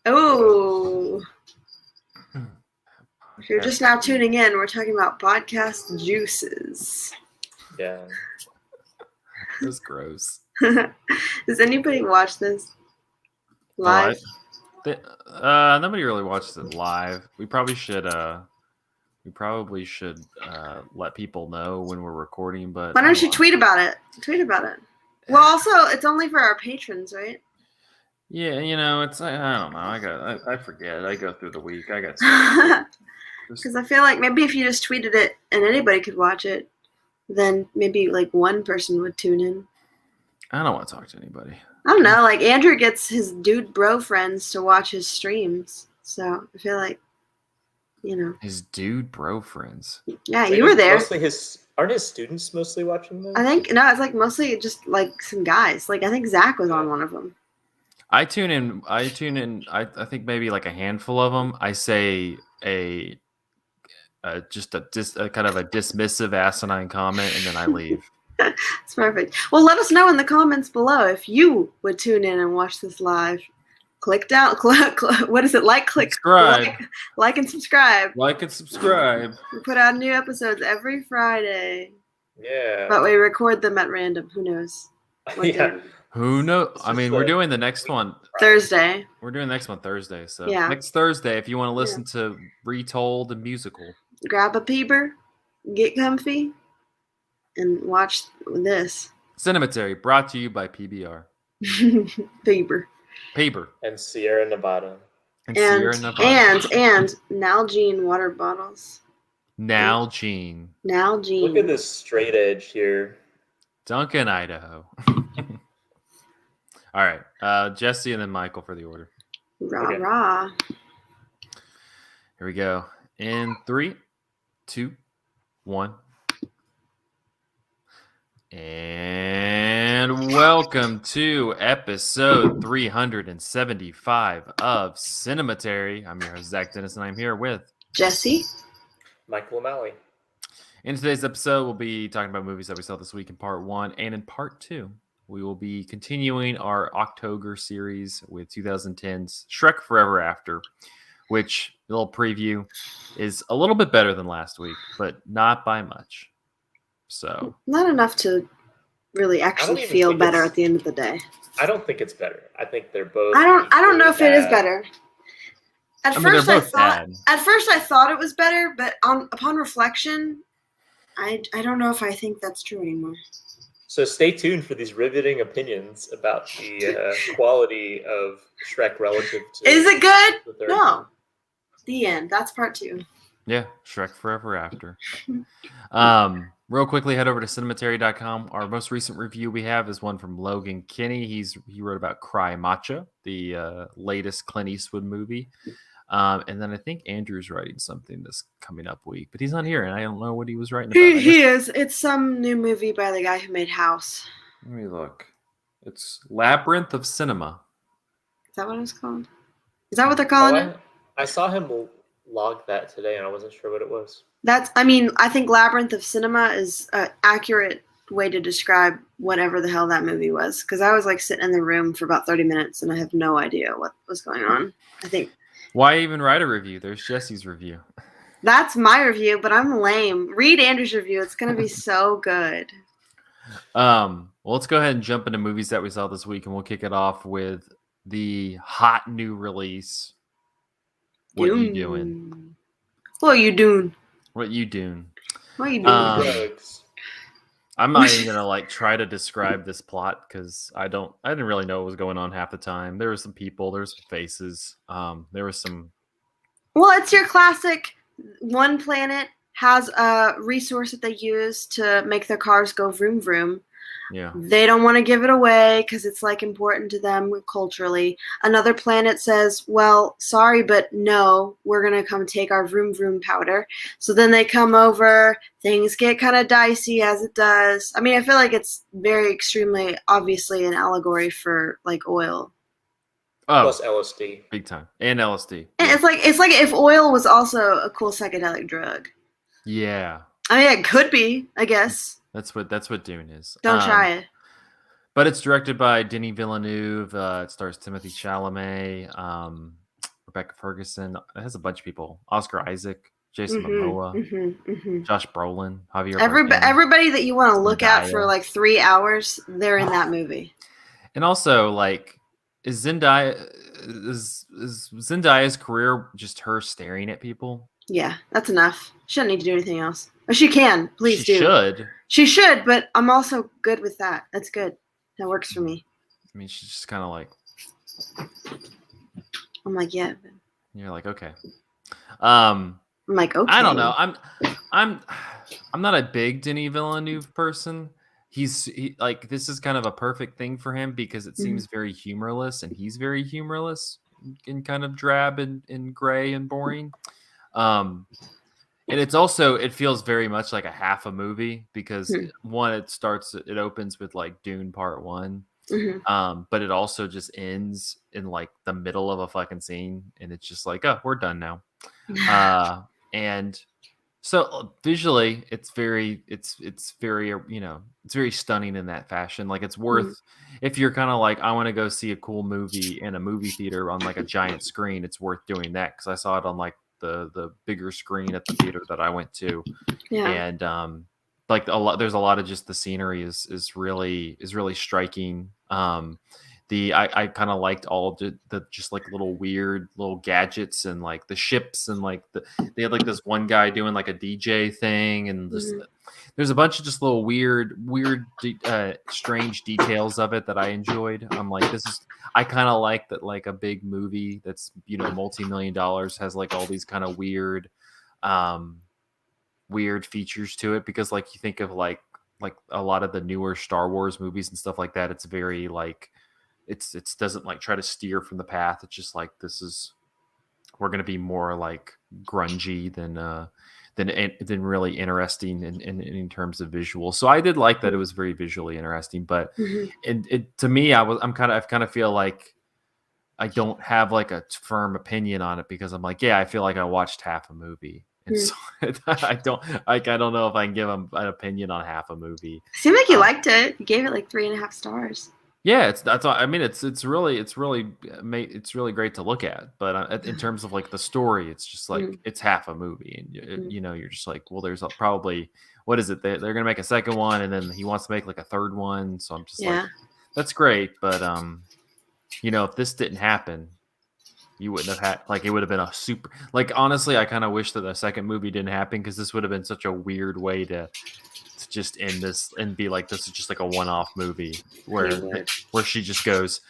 Oh. If you're just now tuning in, we're talking about podcast juices. Yeah. That's gross. Does anybody watch this live? Nobody really watches it live. We probably should let people know when we're recording. But why don't you tweet about it? Tweet about it. Well, also, it's only for our patrons, right? Yeah, it's I don't know. I forget. I go through the week. I got because I feel like maybe if you just tweeted it and anybody could watch it, then maybe like one person would tune in. I don't want to talk to anybody. I don't know. Like Andrew gets his dude bro friends to watch his streams, so I feel like, his dude bro friends. Yeah, you were there. Mostly aren't his students mostly watching this? I think no, it's like mostly just like some guys. Like I think Zach was on one of them. I tune in. I think maybe like a handful of them. I say just a kind of a dismissive, asinine comment, and then I leave. It's perfect. Well, let us know in the comments below if you would tune in and watch this live. Click down. What is it? Click, subscribe. Like and subscribe. Like and subscribe. We put out new episodes every Friday. Yeah. But we record them at random. Who knows? Yeah. Who knows? I mean, we're doing the next one Thursday. We're doing the next one Thursday. So next Thursday, if you want to listen to Retold the musical, grab a peeper, get comfy, and watch this. Cinematary, brought to you by PBR. Paper. And Sierra Nevada. And Nalgene water bottles. Nalgene. Look at this straight edge here. Duncan, Idaho. All right. Jesse and then Michael for the order. Rah. Here we go. In 3, 2, 1. And welcome to episode 375 of Cinematary. I'm your host, Zach Dennis, and I'm here with Jesse. Michael O'Malley. In today's episode, we'll be talking about movies that we saw this week in part 1. And in part 2, we will be continuing our Oct-ogre series with 2010's Shrek Forever After, which, a little preview, is a little bit better than last week, but not by much. So not enough to really actually feel better at the end of the day. I don't think it's better. I think they're both. I don't know if it is better. At first I thought it was better, but upon reflection, I don't know if I think that's true anymore. So stay tuned for these riveting opinions about the quality of Shrek relative to. Is it good? No. The end. That's part 2. Yeah, Shrek Forever After. Real quickly, head over to cinematary.com. Our most recent review we have is one from Logan Kinney. He wrote about Cry Macha, the latest Clint Eastwood movie. And then I think Andrew's writing something this coming up week, but he's not here, and I don't know what he was writing about. He is. It's some new movie by the guy who made House. Let me look. It's Labyrinth of Cinema. Is that what it's called? Is that what they're calling it? I saw him log that today, and I wasn't sure what it was. I think Labyrinth of Cinema is an accurate way to describe whatever the hell that movie was. Because I was like sitting in the room for about 30 minutes, and I have no idea what was going on. I think. Why even write a review? There's Jesse's review. That's my review, but I'm lame. Read Andrew's review. It's going to be so good. Well, let's go ahead and jump into movies that we saw this week, and we'll kick it off with the hot new release. What Dune. You doing? What you doing? What you doing? What you doing? I'm not even gonna try to describe this plot because I didn't really know what was going on half the time. There were some people, there were some faces, there was some. Well, it's your classic. One planet has a resource that they use to make their cars go vroom vroom. Yeah. They don't want to give it away because it's important to them culturally. Another planet says, well, sorry, but no, we're going to come take our vroom vroom powder. So then they come over. Things get kind of dicey as it does. I mean, I feel like it's very extremely obviously an allegory for oil. Oh, plus LSD. Big time. And LSD. And it's like if oil was also a cool psychedelic drug. Yeah. I mean, it could be, I guess. That's what Dune is. Don't try it. But it's directed by Denis Villeneuve. It stars Timothée Chalamet. Rebecca Ferguson. It has a bunch of people. Oscar Isaac, Jason Mm-hmm, Momoa, mm-hmm, mm-hmm. Josh Brolin, Javier Bardem, Everybody that you want to look at for Zendaya. like 3 hours, they're in that movie. And also, like, is Zendaya's career just her staring at people? Yeah, that's enough. She doesn't need to do anything else. Or she can. Please She do. should. She should, but I'm also good with that. That's good. That works for me. I mean, she's just kind of like, I'm like, yeah. you're like, okay. I'm like, okay. I don't know. I'm not a big Denis Villeneuve person. He like, this is kind of a perfect thing for him because it seems very humorless, and he's very humorless and kind of drab and gray and boring. And it's also, it feels very much like a half a movie because one, it opens with like Dune Part 1. But it also just ends in like the middle of a fucking scene, and it's just like, oh, we're done now. And so visually, it's very, it's very, it's very stunning in that fashion. Like, it's worth, if you're kind of like, I want to go see a cool movie in a movie theater on like a giant screen, it's worth doing that because I saw it on like the bigger screen at the theater that I went to, and like there's a lot of just the scenery is really striking. I kind of liked all the just like little weird little gadgets and like the ships and like they had like this one guy doing like a DJ thing, and just there's a bunch of just little weird strange details of it that I enjoyed. I'm like, I kind of like that, like a big movie that's multi-million dollars has like all these kind of weird features to it, because like you think of like a lot of the newer Star Wars movies and stuff like that, it's very like it doesn't like try to steer from the path. It's just like, we're going to be more like grungy than really interesting in terms of visual. So I did like that it was very visually interesting, but to me, I kind of feel like I don't have like a firm opinion on it because I'm like, yeah, I feel like I watched half a movie. And so I don't know if I can give an opinion on half a movie. Seemed like you liked it. You gave it like 3.5 stars. Yeah, that's all. I mean, it's really great to look at, but in terms of like the story, it's just like it's half a movie, and you're just like, well, there's probably, what is it? They're gonna make a second one, and then he wants to make like a third one. So I'm just like, that's great, but if this didn't happen, you wouldn't have had, like, it would have been a super, like, honestly, I kind of wish that the second movie didn't happen, because this would have been such a weird way to just end this and be like, this is just like a one-off movie where she just goes,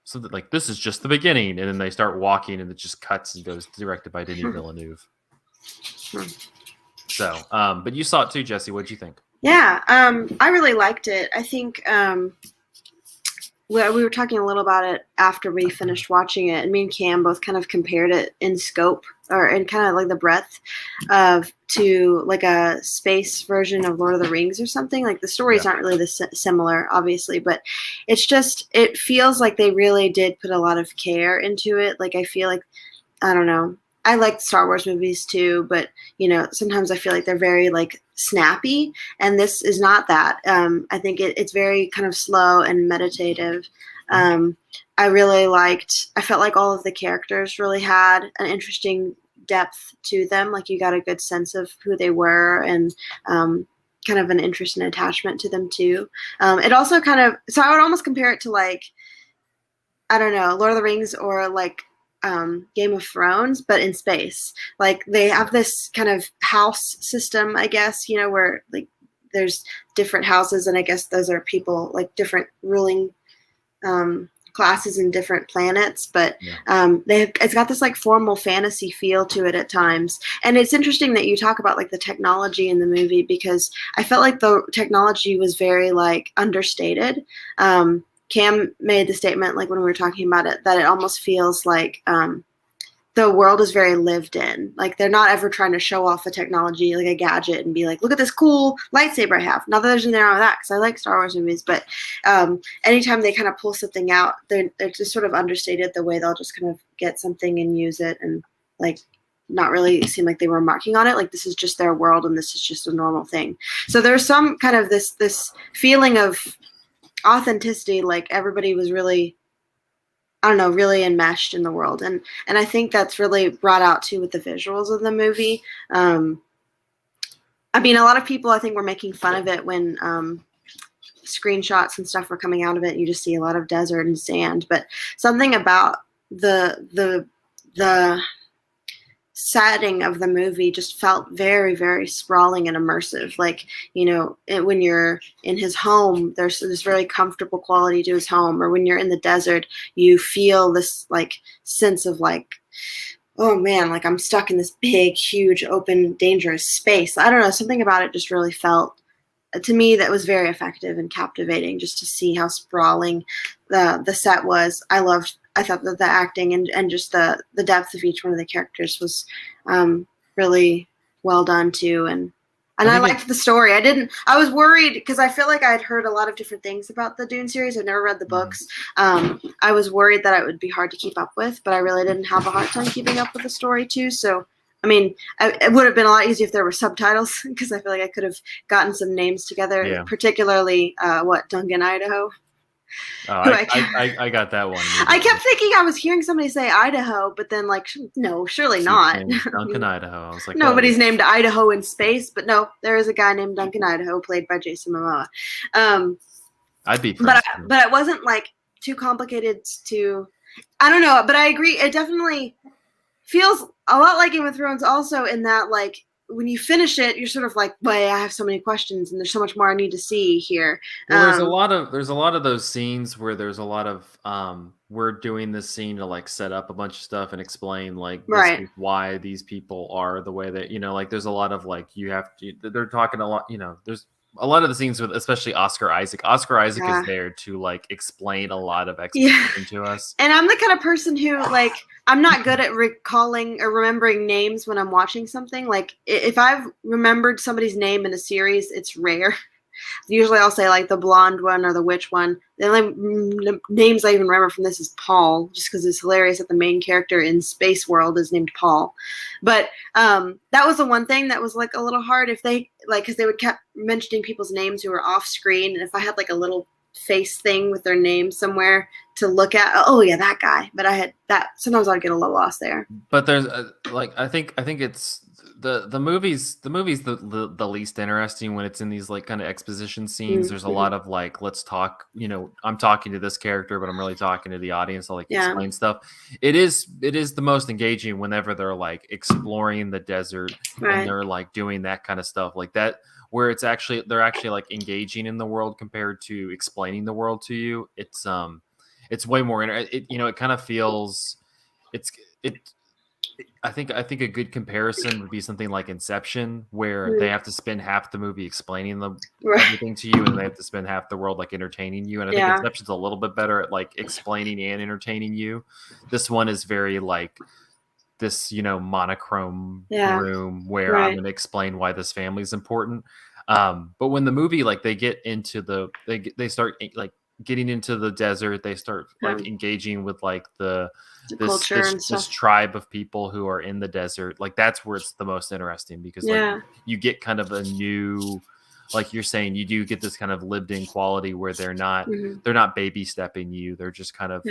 something like, this is just the beginning, and then they start walking and it just cuts and goes, directed by Denis Villeneuve. So but you saw it too, Jesse. What'd you think? Yeah, I really liked it. I think we were talking a little about it after we finished watching it, and me and Cam both kind of compared it in scope, or in kind of like the breadth to like a space version of Lord of the Rings or something. Like, the stories aren't really similar, obviously, but it feels like they really did put a lot of care into it. Like, I feel like, I don't know, I like Star Wars movies too, but sometimes I feel like they're very like snappy, and this is not that. I think it's very kind of slow and meditative. I felt like all of the characters really had an interesting depth to them. Like, you got a good sense of who they were, and kind of an interest and attachment to them too. It also so I would almost compare it to, like, I don't know, Lord of the Rings, or like Game of Thrones, but in space. Like, they have this kind of house system, I guess, where like there's different houses, and I guess those are people, like different ruling classes in different planets, but it's got this like formal fantasy feel to it at times. And it's interesting that you talk about like the technology in the movie, because I felt like the technology was very like understated. Cam made the statement, like when we were talking about it, that it almost feels like the world is very lived in. Like, they're not ever trying to show off a technology, like a gadget, and be like, look at this cool lightsaber I have. Not that there's anything wrong with that, because I like Star Wars movies, but anytime they kind of pull something out, they're just sort of understated the way they'll just kind of get something and use it, and like not really seem like they were marking on it. Like, this is just their world, and this is just a normal thing. So there's some kind of this feeling of authenticity, like everybody was really I don't know, really enmeshed in the world, and I think that's really brought out too with the visuals of the movie. I mean, a lot of people I think were making fun of it when screenshots and stuff were coming out of it. You just see a lot of desert and sand, but something about the setting of the movie just felt very, very sprawling and immersive. Like, when you're in his home, there's this very comfortable quality to his home, or when you're in the desert, you feel this like sense of like, oh man, like I'm stuck in this big, huge, open, dangerous space. I don't know, something about it just really felt, to me, that was very effective and captivating, just to see how sprawling the set was. I thought that the acting and just the depth of each one of the characters was really well done too, and I liked the story. I was worried because I feel like I had heard a lot of different things about the Dune series. I've never read the books. I was worried that it would be hard to keep up with, but I really didn't have a hard time keeping up with the story too. So, I mean, it would have been a lot easier if there were subtitles, because I feel like I could have gotten some names together, particularly Duncan, Idaho. Oh, I got that one. I kept thinking I was hearing somebody say Idaho, but then like, no, surely not. Duncan, Idaho. I was like, nobody's named Idaho in space, but no, there is a guy named Duncan, Idaho, played by Jason Momoa. I'd be, but it wasn't like too complicated to. I don't know, but I agree. It definitely feels a lot like Game of Thrones, also in that like, when you finish it, you're sort of like, "Boy, I have so many questions, and there's so much more I need to see here." Well, there's a lot of those scenes where there's a lot of we're doing this scene to like set up a bunch of stuff and explain like this is why these people are the way that, like there's a lot of like they're talking a lot, there's a lot of the scenes with especially Oscar Isaac. Oscar Isaac is there to like explain a lot of exposition to us. And I'm the kind of person who like, I'm not good at recalling or remembering names when I'm watching something. Like if I've remembered somebody's name in a series, it's rare. Usually I'll say like the blonde one or the witch one. The only names I even remember from this is Paul, just because it's hilarious that the main character in Space World is named Paul. But that was the one thing that was like a little hard, if they like, because they would kept mentioning people's names who were off screen, and if I had like a little face thing with their name somewhere to look at, oh yeah, that guy. But I had that, sometimes I'd get a little lost there. But there's like I think it's the movie's the least interesting when it's in these like kind of exposition scenes. There's a lot of like, let's talk, I'm talking to this character, but I'm really talking to the audience. I'll like explain stuff. It is the most engaging whenever they're like exploring the desert and they're like doing that kind of stuff like that, where they're actually like engaging in the world compared to explaining the world to you. It's way more it kind of feels I think a good comparison would be something like Inception, where they have to spend half the movie explaining everything to you, and they have to spend half the world like entertaining you. And I think Inception's a little bit better at like explaining and entertaining you. This one is very like this, monochrome room where I'm going to explain why this family is important. But when the movie, like they get into they start like getting into the desert, they start like engaging with like this tribe of people who are in the desert. Like that's where it's the most interesting, because like you get kind of a new, like you're saying, you do get this kind of lived in quality where they're not baby stepping you. They're just kind of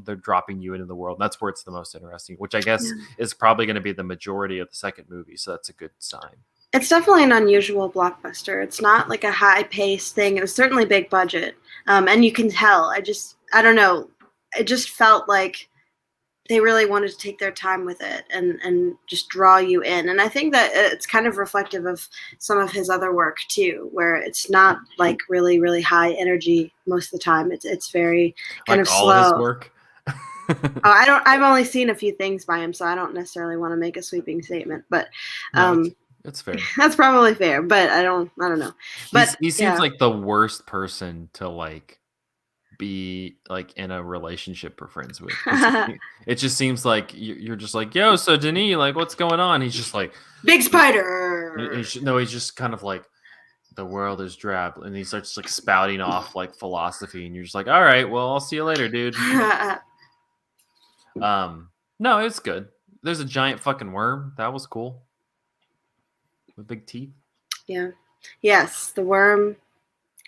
they're dropping you into the world. And that's where it's the most interesting, which I guess is probably going to be the majority of the second movie. So that's a good sign. It's definitely an unusual blockbuster. It's not like a high-paced thing. It was certainly big budget, and you can tell. I don't know. It just felt like they really wanted to take their time with it and just draw you in. And I think that it's kind of reflective of some of his other work too, where it's not like really, really high energy most of the time. It's very kind of slow. All of his work. I've only seen a few things by him, so I don't necessarily want to make a sweeping statement, but that's fair. That's probably fair, but I don't know. But he seems like the worst person to like be like in a relationship or friends with. It just seems like you're just like, yo, so Denis, like what's going on? He's just like, big spider. He's just kind of like, the world is drab, and he starts like spouting off like philosophy, and you're just like, all right, well, I'll see you later, dude. No, it's good. There's a giant fucking worm. That was cool. With big teeth. Yeah. Yes, the worm.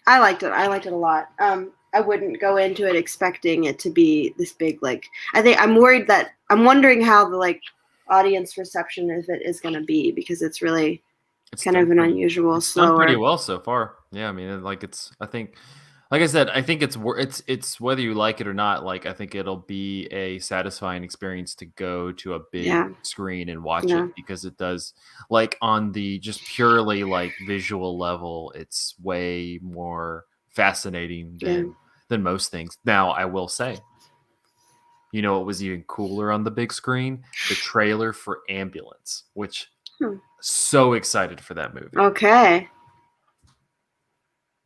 I liked it. I liked it a lot. I wouldn't go into it expecting it to be this big. Like, I'm wondering how the like audience reception of it is going to be, because it's really kind of an unusual, it's done slower. pretty well so far. Yeah, I mean, like I think, like I said, I think it's whether you like it or not. Like, I think it'll be a satisfying experience to go to a big Yeah. screen and watch Yeah. it, because it does, like, on the just purely like visual level, it's way more fascinating than most things. Now, I will say, you know, what was even cooler on the big screen? The trailer for Ambulance, which so excited for that movie. Okay.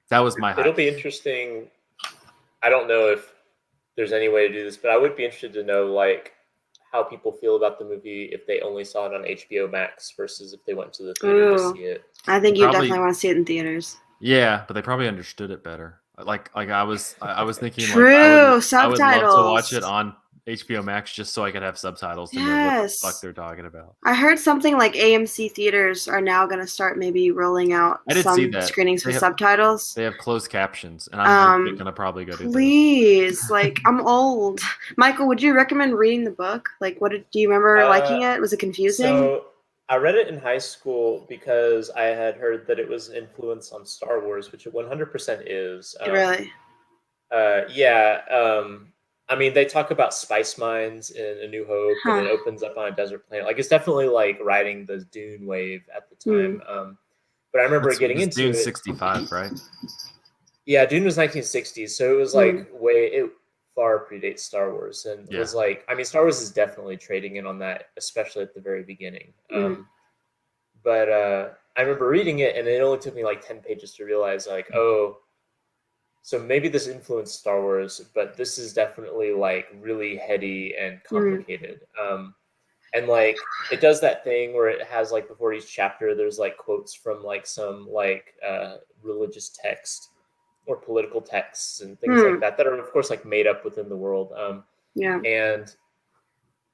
That was my hype. It'll be interesting. I don't know if there's any way to do this, but I would be interested to know like how people feel about the movie if they only saw it on HBO Max versus if they went to the theater to see it. I think you definitely want to see it in theaters. Yeah, but they probably understood it better. Like I was thinking, true, like I would love to watch it on HBO Max just so I could have subtitles to know what the fuck they're talking about. I heard something like AMC theaters are now going to start maybe rolling out some screenings with subtitles. They have closed captions, and I'm going to probably go do that. Please, like, I'm old. Michael, would you recommend reading the book? Like, do you remember liking it? Was it confusing? So I read it in high school because I had heard that it was an influence on Star Wars, which it 100% is. Really? Yeah. I mean, they talk about spice mines in A New Hope, and it opens up on a desert planet. Like, it's definitely like riding the Dune wave at the time. But I remember getting into Dune it. 65, right? Yeah, Dune was 1960s, so it was like it far predates Star Wars, and was like, I mean, Star Wars is definitely trading in on that, especially at the very beginning. But I remember reading it, and it only took me like 10 pages to realize, like, oh, so maybe this influenced Star Wars, but this is definitely like really heady and complicated. And like it does that thing where it has like before each chapter, there's like quotes from like some like religious text or political texts and things like that are of course like made up within the world. And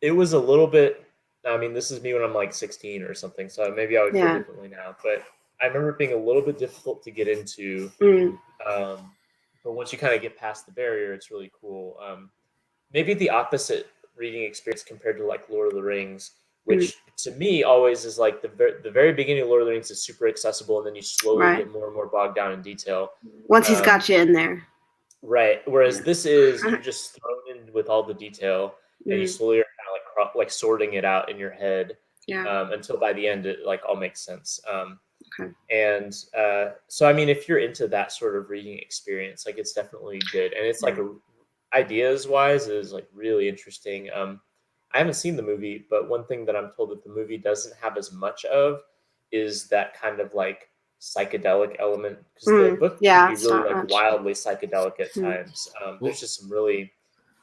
it was a little bit. I mean, this is me when I'm like 16 or something, so maybe I would feel differently now. But I remember it being a little bit difficult to get into. But once you kind of get past the barrier, it's really cool. Maybe the opposite reading experience compared to like Lord of the Rings, which to me always is like the very beginning of Lord of the Rings is super accessible, and then you slowly get more and more bogged down in detail. Once he's got you in there. Right. Whereas this is you're just thrown in with all the detail, and you slowly are kind of like sorting it out in your head until by the end it like all makes sense. And so I mean, if you're into that sort of reading experience, like it's definitely good, and it's like ideas wise is like really interesting. I haven't seen the movie, but one thing that I'm told that the movie doesn't have as much of is that kind of like psychedelic element, because the book can be really like wildly psychedelic at times. There's just some really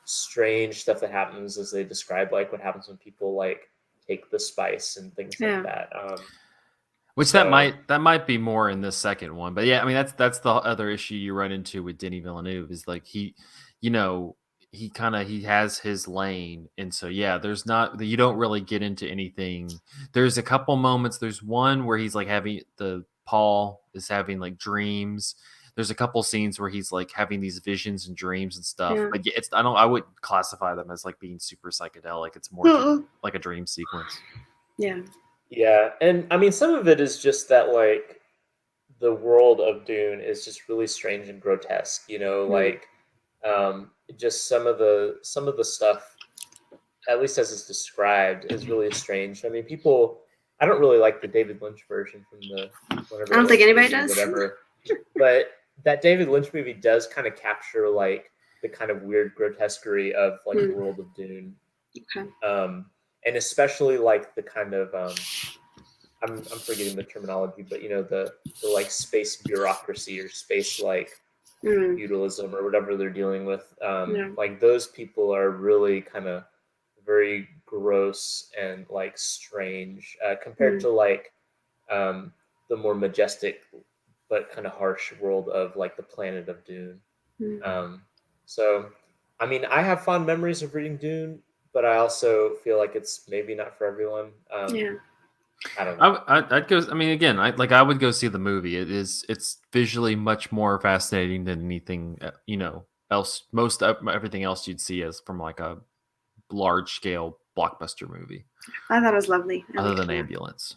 strange stuff that happens as they describe like what happens when people like take the spice and things like that. Which that might be more in the second one, but yeah, I mean that's the other issue you run into with Denis Villeneuve is like he has his lane, and so you don't really get into anything. There's a couple moments. There's one where he's like Paul is having like dreams. There's a couple scenes where he's like having these visions and dreams and stuff. But I wouldn't classify them as like being super psychedelic. It's more like a dream sequence. Yeah, and I mean, some of it is just that, like, the world of Dune is just really strange and grotesque. Like, just some of the stuff, at least as it's described, is really strange. I mean, I don't really like the David Lynch version from the. I don't think anybody does. Whatever, but that David Lynch movie does kind of capture like the kind of weird grotesquerie of like the world of Dune. And especially like the kind of I'm forgetting the terminology, but the like space bureaucracy or space like feudalism or whatever they're dealing with. Like those people are really kind of very gross and like strange compared to like the more majestic but kind of harsh world of like the planet of Dune. So I mean, I have fond memories of reading Dune, but I also feel like it's maybe not for everyone. I don't know. I'd go. I mean, again, I would go see the movie. It's visually much more fascinating than anything everything else you'd see as from like a large scale blockbuster movie. I thought it was lovely. Other than Ambulance.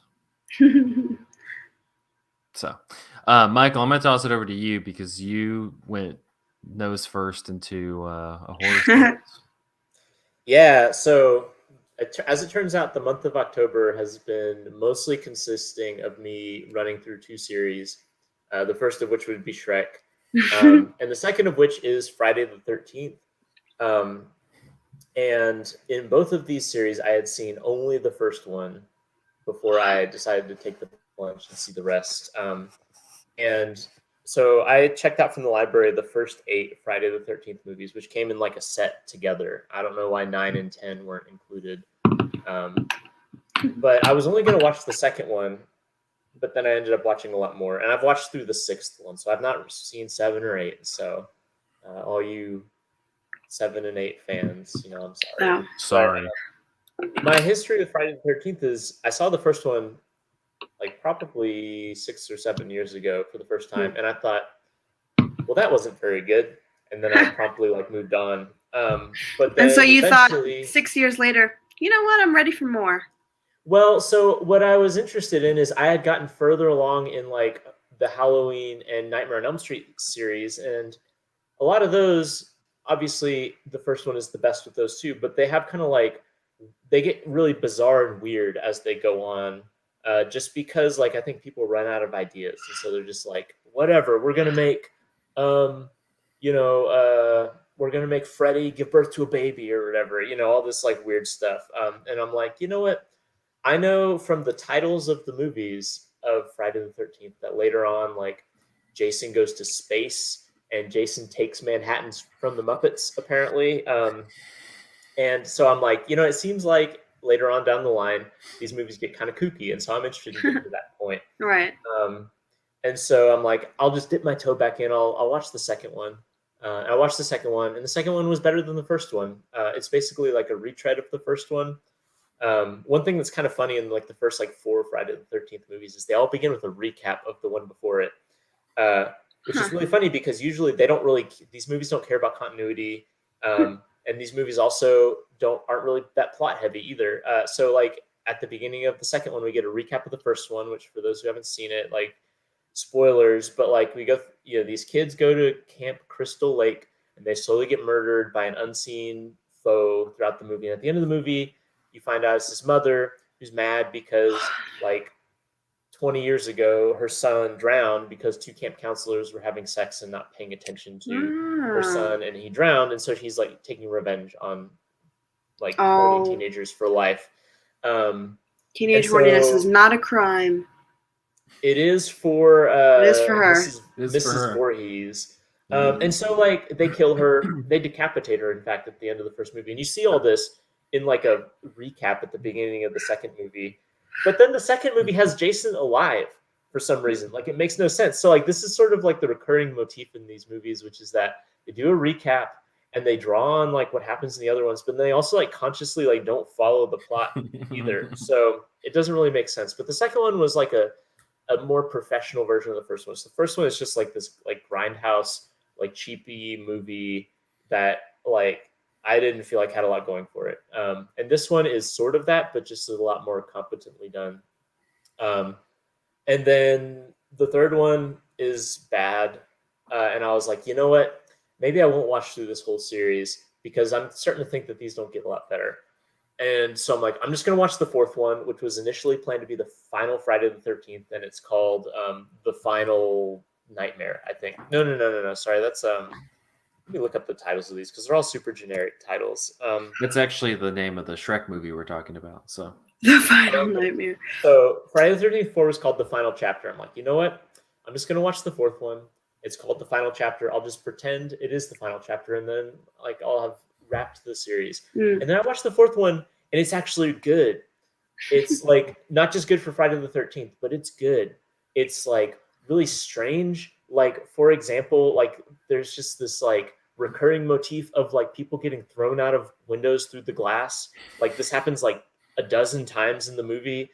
So, Michael, I'm going to toss it over to you because you went nose first into a horror series. Yeah, so as it turns out, the month of October has been mostly consisting of me running through 2 series, the first of which would be Shrek, and the second of which is Friday the 13th. And in both of these series, I had seen only the first one before I decided to take the plunge and see the rest. And so I checked out from the library the first 8 Friday the 13th movies, which came in like a set together. I don't know why 9 and 10 weren't included. But I was only going to watch the second one, but then I ended up watching a lot more. And I've watched through the 6th one, so I've not seen 7 or 8. So all you 7 and 8 fans, I'm sorry. Oh. Sorry. But, my history with Friday the 13th is I saw the first one like probably 6 or 7 years ago for the first time, and I thought, well, that wasn't very good, and then I promptly like moved on. But then and so you thought eventually, 6 years later, you know what? I'm ready for more. well, so what I was interested in is I had gotten further along in like the Halloween and Nightmare on Elm Street series, and a lot of those, obviously, the first one is the best with those two, but they have kind of like they get really bizarre and weird as they go on. Just because like I think people run out of ideas, and so they're just like, whatever, we're gonna make we're gonna make Freddy give birth to a baby or whatever, all this like weird stuff. And I'm like, you know what? I know from the titles of the movies of Friday the 13th that later on, like Jason goes to space and Jason takes Manhattans from the Muppets, apparently. And so I'm like, it seems like later on down the line, these movies get kind of kooky. And so I'm interested in getting to that point. Right. And so I'm like, I'll just dip my toe back in. I'll watch the second one. I watched the second one, and the second one was better than the first one. It's basically like a retread of the first one. One thing that's kind of funny in like the first like 4 Friday the 13th movies is they all begin with a recap of the one before it, which is really funny because usually these movies don't care about continuity, and these movies also aren't really that plot heavy either. So like at the beginning of the second one, we get a recap of the first one, which for those who haven't seen it, like spoilers, but like we go, these kids go to Camp Crystal Lake and they slowly get murdered by an unseen foe throughout the movie. And at the end of the movie, you find out it's this mother who's mad because like 20 years ago, her son drowned because 2 camp counselors were having sex and not paying attention to her son, and he drowned. And so he's like taking revenge on like horny teenagers for life. Teenage horniness is not a crime. It is for it is for her. Mrs. Voorhees. And so like they kill her, they decapitate her, in fact, at the end of the first movie. And you see all this in like a recap at the beginning of the second movie. But then the second movie has Jason alive for some reason. Like it makes no sense. So like this is sort of like the recurring motif in these movies, which is that they do a recap and they draw on like what happens in the other ones, but they also like consciously like don't follow the plot either. So it doesn't really make sense. But the second one was like a more professional version of the first one. So the first one is just like this like grindhouse, like cheapy movie that like I didn't feel like had a lot going for it. And this one is sort of that, but just a lot more competently done. And then the third one is bad. And I was like, you know what? Maybe I won't watch through this whole series because I'm starting to think that these don't get a lot better. And so I'm like, I'm just going to watch the fourth one, which was initially planned to be the final Friday the 13th. And it's called The Final Nightmare, I think. No. Sorry, that's let me look up the titles of these because they're all super generic titles. It's actually the name of the Shrek movie we're talking about. So The Final Nightmare. So Friday the 13th 4 was called The Final Chapter. I'm like, you know what? I'm just going to watch the fourth one. It's called The Final Chapter. I'll just pretend it is the final chapter, and then like I'll have wrapped the series. And then I watched the fourth one, and it's actually good. It's like not just good for Friday the 13th, but it's good. It's like really strange. Like, for example, like there's just this like recurring motif of like people getting thrown out of windows through the glass. Like this happens like a dozen times in the movie.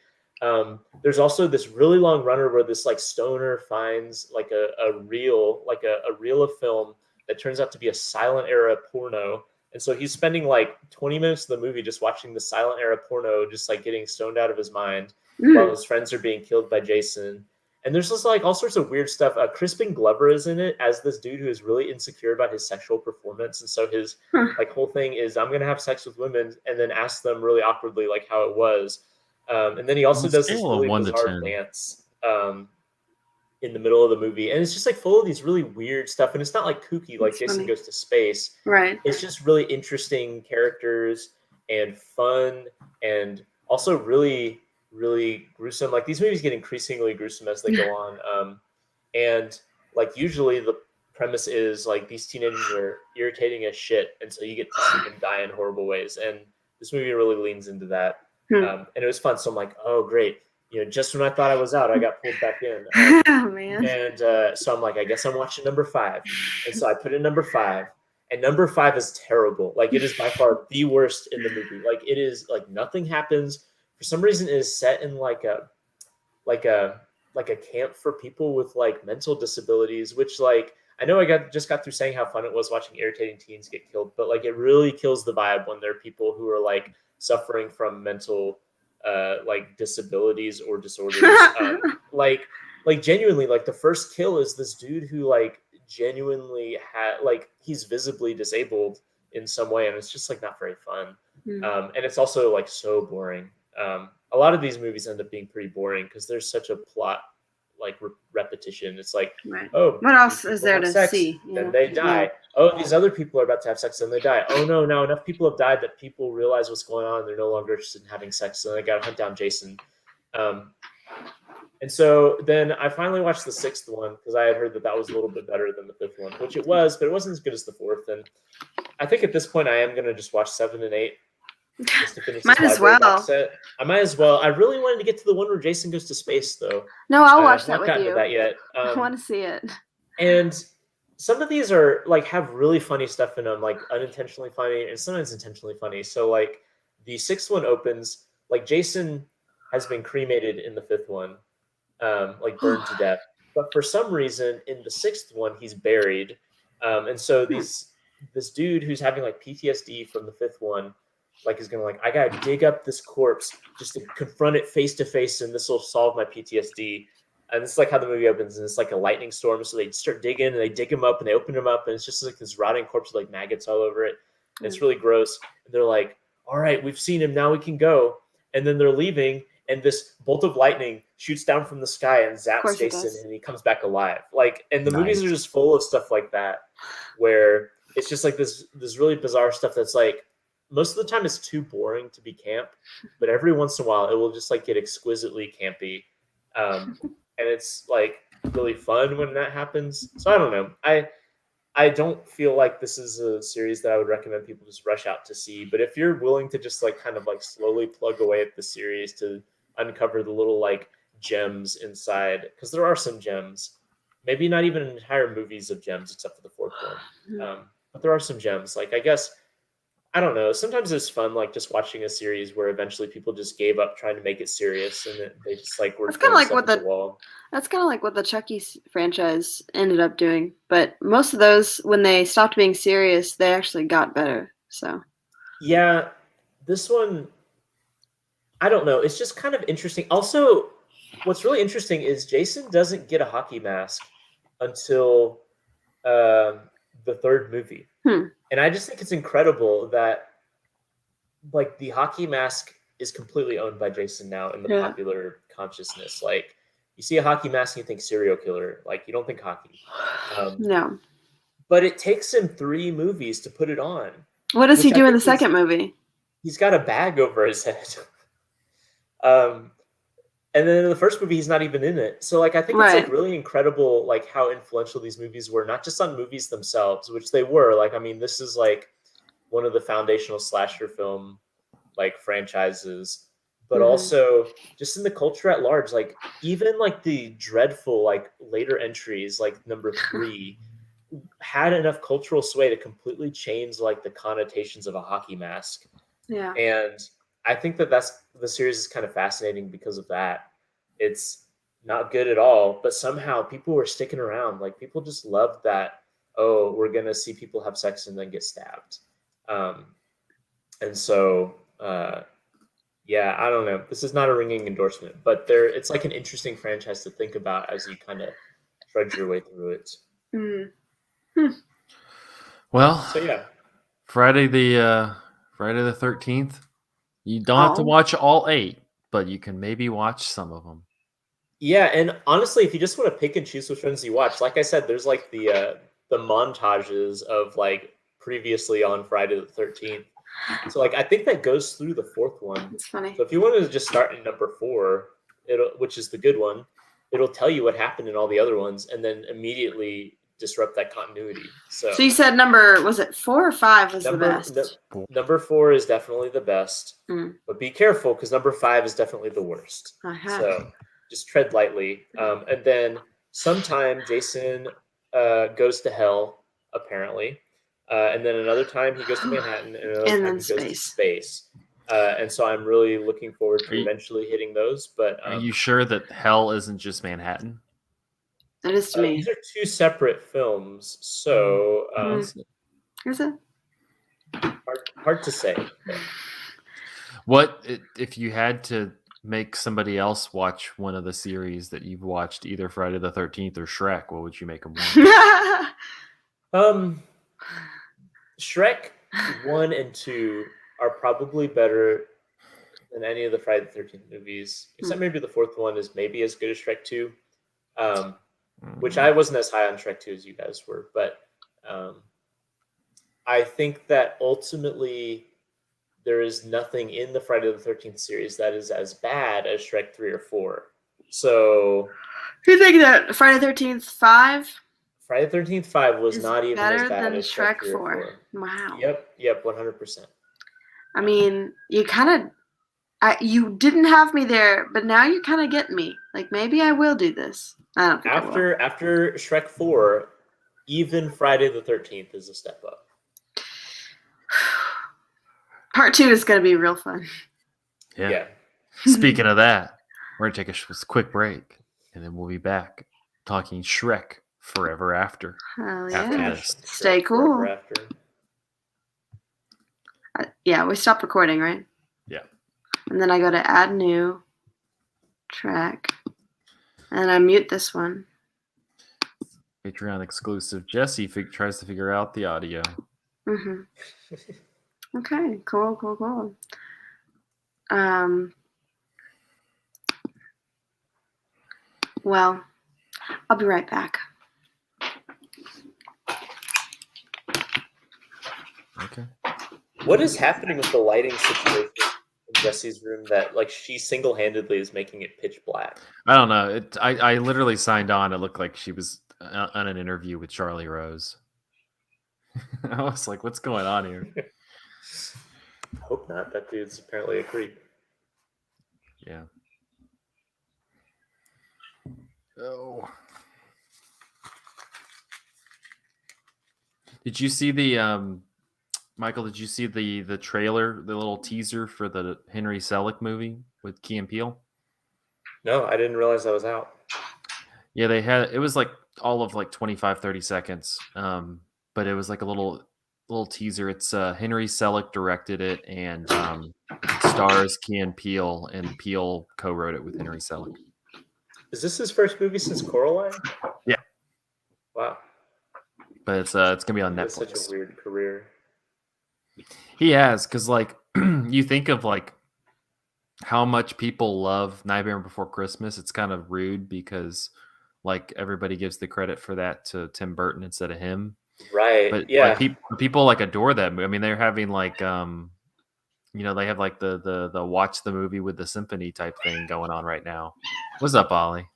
There's also this really long runner where this like stoner finds like a reel, like a reel of film that turns out to be a silent era porno. And so he's spending like 20 minutes of the movie just watching the silent era porno, just like getting stoned out of his mind while his friends are being killed by Jason. And there's just like all sorts of weird stuff. Crispin Glover is in it as this dude who is really insecure about his sexual performance. And so his like whole thing is, I'm going to have sex with women and then ask them really awkwardly like how it was. And then he also does this really bizarre dance in the middle of the movie. And it's just like full of these really weird stuff. And it's not like kooky, like Jason Goes to Space. Right. It's just really interesting characters and fun and also really, really gruesome. Like these movies get increasingly gruesome as they go on. And like usually the premise is like these teenagers are irritating as shit. And so you get to see them die in horrible ways. And this movie really leans into that. And it was fun. So I'm like, oh, great. Just when I thought I was out, I got pulled back in. Oh, man. And so I'm like, I guess I'm watching number 5. And so I put in number 5. And number 5 is terrible. Like, it is by far the worst in the movie. Like, it is, like, nothing happens. For some reason, it is set in, like a camp for people with, like, mental disabilities, which, like, I know I just got through saying how fun it was watching irritating teens get killed, but, like, it really kills the vibe when there are people who are, like, suffering from mental like disabilities or disorders. Like genuinely, like the first kill is this dude who like genuinely had like he's visibly disabled in some way, and it's just like not very fun. And it's also like so boring. A lot of these movies end up being pretty boring because there's such a plot like repetition. It's like, oh, what else is there to see? Then they die. Oh, these other people are about to have sex, and they die. Oh no, now enough people have died that people realize what's going on, and they're no longer interested in having sex, so they got to hunt down Jason. And so then I finally watched the 6th one because I had heard that was a little bit better than the 5th one, which it was, but it wasn't as good as the 4th. And I think at this point I am going to just watch 7 and 8. Just to finish might as well. Box set. I might as well. I really wanted to get to the one where Jason goes to space, though. No, I'll watch that with you. I haven't gotten to that yet. I want to see it. And some of these are like have really funny stuff in them, like unintentionally funny and sometimes intentionally funny. So like the 6th one opens like Jason has been cremated in the 5th one, like burned to death. But for some reason in the 6th one he's buried, and so this dude who's having like PTSD from the 5th one. Like is gonna like I gotta dig up this corpse just to confront it face to face, and this will solve my PTSD. And this is like how the movie opens, and it's like a lightning storm. So they start digging, and they dig him up, and they open him up, and it's just like this rotting corpse with like maggots all over it. And it's really gross. And they're like, "All right, we've seen him. Now we can go." And then they're leaving, and this bolt of lightning shoots down from the sky and zaps Jason, and he comes back alive. Like, and the movies are just full of stuff like that, where it's just like this really bizarre stuff that's like. Most of the time it's too boring to be camp, but every once in a while it will just like get exquisitely campy. And it's like really fun when that happens. So I don't know. I don't feel like this is a series that I would recommend people just rush out to see. But if you're willing to just like kind of like slowly plug away at the series to uncover the little like gems inside, because there are some gems, maybe not even entire movies of gems except for the 4th one. But there are some gems. Like I guess I don't know. Sometimes it's fun, like just watching a series where eventually people just gave up trying to make it serious, and they just like were. That's kind of like what That's kind of like what the Chucky franchise ended up doing. But most of those, when they stopped being serious, they actually got better. So. Yeah, this one, I don't know. It's just kind of interesting. Also, what's really interesting is Jason doesn't get a hockey mask until the 3rd movie. And I just think it's incredible that like the hockey mask is completely owned by Jason now in the popular consciousness. Like you see a hockey mask and you think serial killer, like you don't think hockey. No. But it takes him 3 movies to put it on. What does he do in the 2nd movie? He's got a bag over his head. And then in the 1st movie, he's not even in it. So, like, I think it's, like, really incredible, like, how influential these movies were, not just on movies themselves, which they were. Like, I mean, this is, like, one of the foundational slasher film, like, franchises. But also, just in the culture at large, like, even, like, the dreadful, like, later entries, like, number 3, had enough cultural sway to completely change, like, the connotations of a hockey mask. Yeah. And I think that the series is kind of fascinating because of that. It's not good at all, but somehow people were sticking around. Like people just loved that oh, we're gonna see people have sex and then get stabbed. And so, yeah, I don't know. This is not a ringing endorsement, but it's like an interesting franchise to think about as you kind of trudge your way through it. Well, so yeah, Friday the 13th. You don't have to watch all 8, but you can maybe watch some of them. Yeah, and honestly, if you just want to pick and choose which ones you watch, like I said, there's like the montages of like previously on Friday the 13th. So like I think that goes through the 4th one. It's funny. So if you wanted to just start in number 4, which is the good one, it'll tell you what happened in all the other ones, and then immediately disrupt that continuity. So you said was it 4 or 5 was the best? Number 4 is definitely the best, but be careful because number 5 is definitely the worst. So just tread lightly. And then sometime Jason goes to hell, apparently. And then another time he goes to Manhattan, and another time he goes to space. And so I'm really looking forward to eventually hitting those. But are you sure that hell isn't just Manhattan? It is to me. These are 2 separate films, so is it? Hard to say. But. What if you had to make somebody else watch one of the series that you've watched, either Friday the 13th or Shrek? What would you make them watch? Shrek 1 and 2 are probably better than any of the Friday the 13th movies, except maybe the 4th one is maybe as good as Shrek 2, which I wasn't as high on Shrek 2 as you guys were, but I think that ultimately there is nothing in the Friday the 13th series that is as bad as Shrek 3 or 4. So you think that Friday the 13th 5? Friday the 13th 5 was not even as bad than as Shrek 3 or 4. Wow. Yep, 100%. I mean, you kind of, you didn't have me there, but now you kind of get me. Like, maybe I will do this. I don't think after Shrek 4, even Friday the 13th is a step up. Part 2 is going to be real fun. Yeah. Speaking of that, we're going to take a quick break, and then we'll be back talking Shrek Forever After. Hell yeah. After this. Stay cool. Yeah, we stopped recording, right? Yeah. And then I go to add new track, and I mute this one. Patreon exclusive. Jessy tries to figure out the audio. Okay, cool. Well, I'll be right back. Okay. What is happening with the lighting situation in Jesse's room that like she single-handedly is making it pitch black? I don't know. I literally signed on. It looked like she was on an interview with Charlie Rose. I was like, what's going on here? Hope not. That dude's apparently a creep. Yeah. Oh. Did you see the Michael, did you see the trailer, the little teaser for the Henry Selick movie with Key and Peele? No, I didn't realize that was out. Yeah, it was like all of like 25, 30 seconds. But it was like a little teaser. It's Henry Selick directed it, and stars Key and Peele co-wrote it with Henry Selick. Is this his first movie since Coraline? Yeah. Wow. But it's gonna be on Netflix. That's such a weird career. He has, because like you think of like how much people love Nightmare Before Christmas. It's kind of rude because like everybody gives the credit for that to Tim Burton instead of him. Right. But yeah, like, people like adore that movie. I mean, they're having like they have like the watch the movie with the symphony type thing going on right now. What's up, Ollie?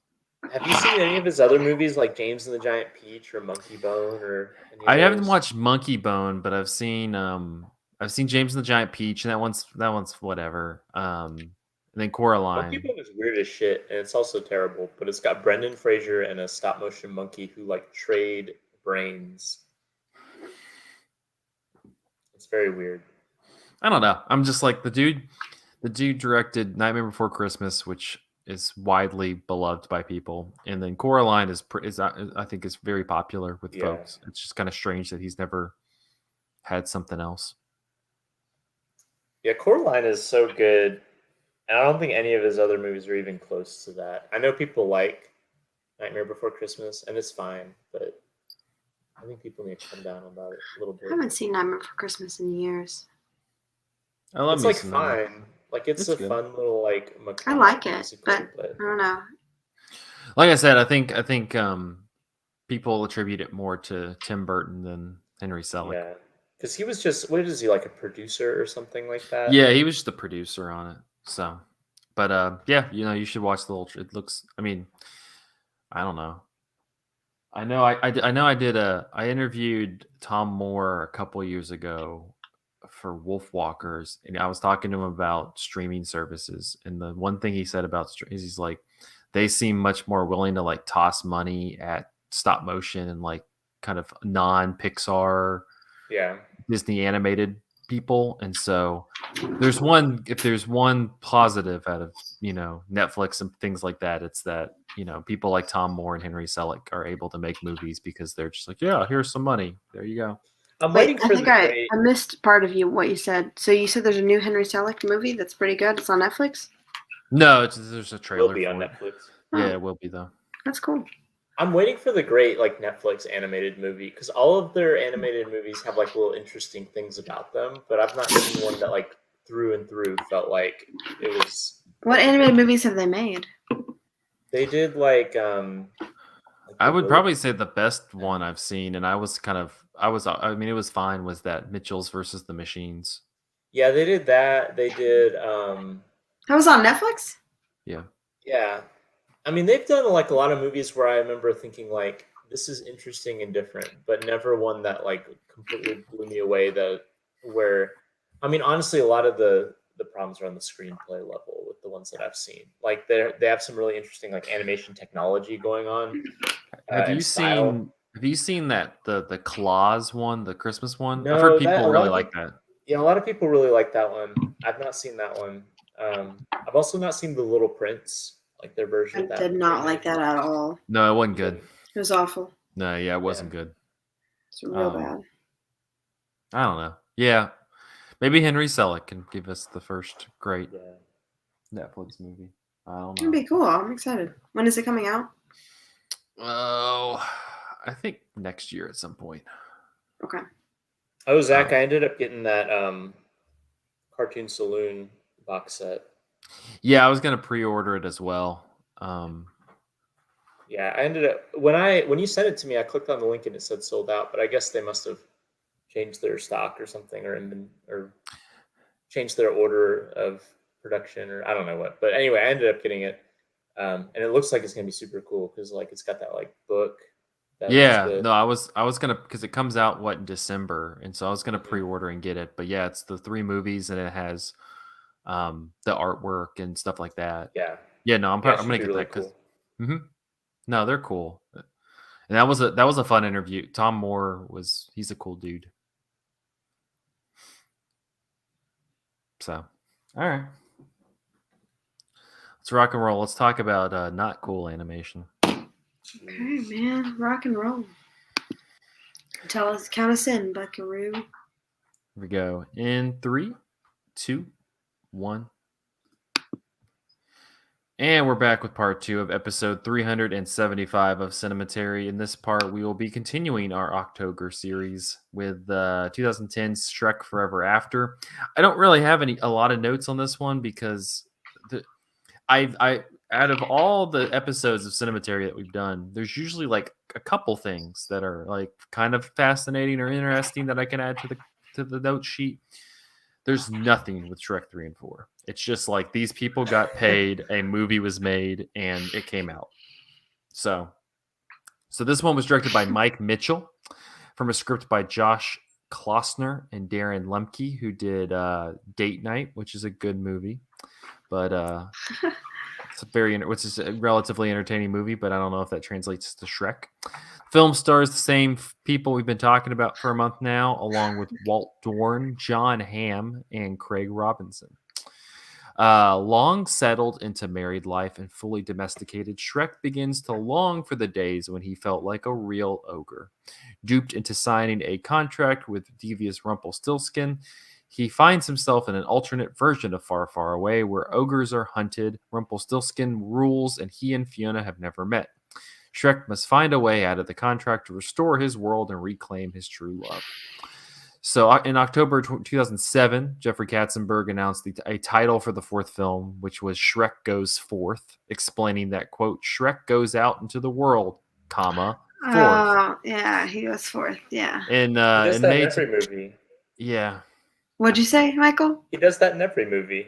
Have you seen any of his other movies like James and the Giant Peach or Monkey Bone or any of I those? haven't watched Monkey Bone, but I've seen James and the Giant Peach, and that one's whatever. And then Coraline. Monkey Bone is weird as shit, and it's also terrible. But it's got Brendan Fraser and a stop motion monkey who like trade brains. It's very weird. I don't know. I'm just like the dude directed Nightmare Before Christmas, which is widely beloved by people, and then Coraline is I think is very popular with folks. It's just kind of strange that he's never had something else. Yeah, Coraline is so good, and I don't think any of his other movies are even close to that. I know people like Nightmare Before Christmas, and it's fine, but I think people need to come down about it a little bit. I haven't seen Nightmare Before Christmas in years. I love it's me like some fine. Nightmare. Like it's a good. fun little like I like it, musical, but I don't know. Like I said, I think people attribute it more to Tim Burton than Henry Selick. Yeah, because he was just what is he like a producer or something like that? Yeah, he was just the producer on it. So, but yeah, you should watch the whole. It looks. I mean, I don't know. I know. I interviewed Tom Moore a couple years ago for Wolf Walkers, and I was talking to him about streaming services. And the one thing he said about is he's like, they seem much more willing to like toss money at stop motion and like kind of non-Pixar, Disney animated people. And so if there's one positive out of Netflix and things like that, it's that people like Tom Moore and Henry Selick are able to make movies because they're just like, yeah, here's some money, there you go. I'm waiting for I missed part of what you said. So you said there's a new Henry Selick movie that's pretty good. It's on Netflix? No, there's a trailer. Will be on Netflix. Yeah, it will be though. That's cool. I'm waiting for the great like Netflix animated movie because all of their animated movies have like little interesting things about them, but I've not seen one that like through and through felt like it was. What animated movies have they made? They did like I would probably say the best one I've seen, and it was fine, was that Mitchell's versus the Machines. Yeah, they did that. They did that was on Netflix? Yeah. Yeah. I mean, they've done like a lot of movies where I remember thinking like this is interesting and different, but never one that like completely blew me away honestly a lot of the problems are on the screenplay level with the ones that I've seen. Like they have some really interesting like animation technology going on. Have you seen that the Claus one, the Christmas one? No, I've heard people really like that. Yeah, a lot of people really like that one. I've not seen that one. I've also not seen The Little Prince, like their version of that. I did not like that at all. No, it wasn't good. It was awful. No, yeah, it wasn't good. It's real bad. I don't know. Yeah, maybe Henry Selick can give us the first great Netflix movie. I don't know. It'd be cool. I'm excited. When is it coming out? Oh, I think next year at some point. Okay. Oh, Zach, I ended up getting that Cartoon Saloon box set. Yeah, I was gonna pre-order it as well. Yeah, I ended up when you sent it to me, I clicked on the link and it said sold out, but I guess they must have changed their stock or something, or changed their order of production, or I don't know what. But anyway, I ended up getting it, and it looks like it's gonna be super cool because like it's got that like book. No, I was gonna, because it comes out in December, and so I was gonna pre-order and get it. But yeah, it's the 3 movies and it has the artwork and stuff like that. Yeah. No, I'm gonna get that because. No, they're cool, and that was a fun interview. Tom Moore he's a cool dude. So, all right, let's rock and roll. Let's talk about not cool animation. Okay, man, rock and roll. Count us in, Buckaroo. Here we go. In 3, 2, 1. And we're back with part 2 of episode 375 of Cinematary. In this part, we will be continuing our Oct-ogre series with 2010's Shrek Forever After. I don't really have a lot of notes on this one because I out of all the episodes of Cinematary that we've done, there's usually like a couple things that are like kind of fascinating or interesting that I can add to the note sheet. There's nothing with Shrek 3 and 4. It's just like these people got paid, a movie was made, and it came out. So this one was directed by Mike Mitchell from a script by Josh Klossner and Darren Lemke, who did Date Night, which is a good movie. But which is a relatively entertaining movie, but I don't know if that translates to Shrek. Film stars the same people we've been talking about for a month now, along with Walt Dorn, John Hamm, and Craig Robinson. Long settled into married life and fully domesticated, Shrek begins to long for the days when he felt like a real ogre. Duped into signing a contract with devious Rumpelstiltskin, he finds himself in an alternate version of Far, Far Away where ogres are hunted, Rumpelstiltskin rules, and he and Fiona have never met. Shrek must find a way out of the contract to restore his world and reclaim his true love. So in October 2007, Jeffrey Katzenberg announced a title for the fourth film, which was Shrek Goes Forth, explaining that, quote, Shrek goes out into the world, comma, forth. Oh, yeah, he goes forth, yeah. He does that in every movie. Yeah. What'd you say, Michael? He does that in every movie.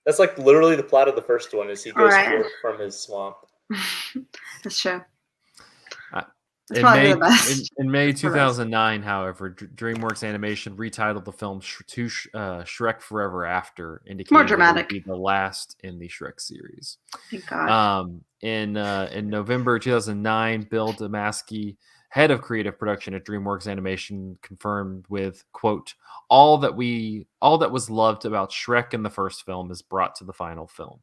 That's like literally the plot of the first one is he goes forth from his swamp. That's true. In May 2009, however, DreamWorks Animation retitled the film Shrek Forever After, indicating more dramatic. It would be the last in the Shrek series. Thank God. In November 2009, Bill Damaski, head of creative production at DreamWorks Animation, confirmed with, quote, all that was loved about Shrek in the first film is brought to the final film.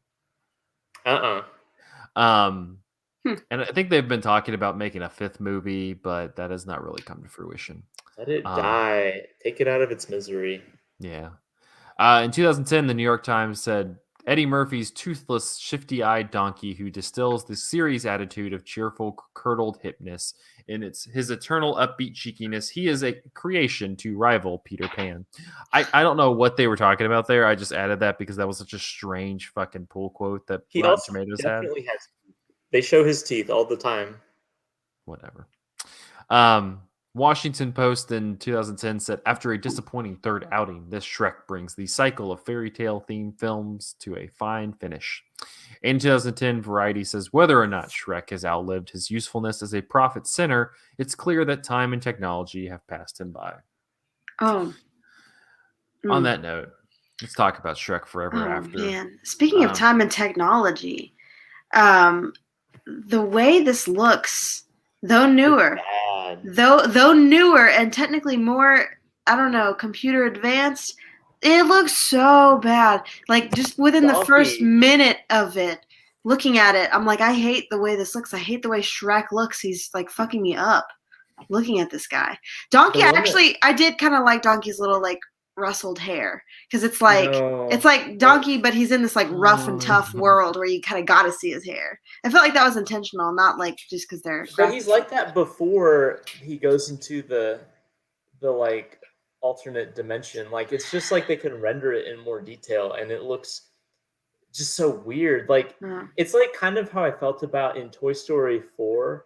And I think they've been talking about making a fifth movie, but that has not really come to fruition. Let it die. Take it out of its misery. Yeah. In 2010, the New York Times said, Eddie Murphy's toothless, shifty-eyed donkey who distills the series' attitude of cheerful, curdled hipness in his eternal upbeat cheekiness. He is a creation to rival Peter Pan. I don't know what they were talking about there. I just added that because that was such a strange fucking pull quote that Rotten Tomatoes definitely has. They show his teeth all the time. Whatever. Washington Post in 2010 said, after a disappointing third outing, this Shrek brings the cycle of fairy tale themed films to a fine finish. In 2010, Variety says, whether or not Shrek has outlived his usefulness as a profit center, it's clear that time and technology have passed him by. Oh. On that note, let's talk about Shrek Forever After. Man. Speaking of time and technology, the way this looks, though newer and technically more, I don't know, computer advanced, it looks so bad. Like just within the first minute of it, looking at it, I'm like, I hate the way this looks. I hate the way Shrek looks. He's like fucking me up looking at this guy. Donkey, I did kind of like Donkey's little like rustled hair because it's like Donkey, but he's in this like rough and tough world where you kind of got to see his hair. I felt like that was intentional, not like just because they're. But he's like that before he goes into the like alternate dimension. Like it's just like they can render it in more detail, and it looks just so weird. Like it's like kind of how I felt about in Toy Story 4.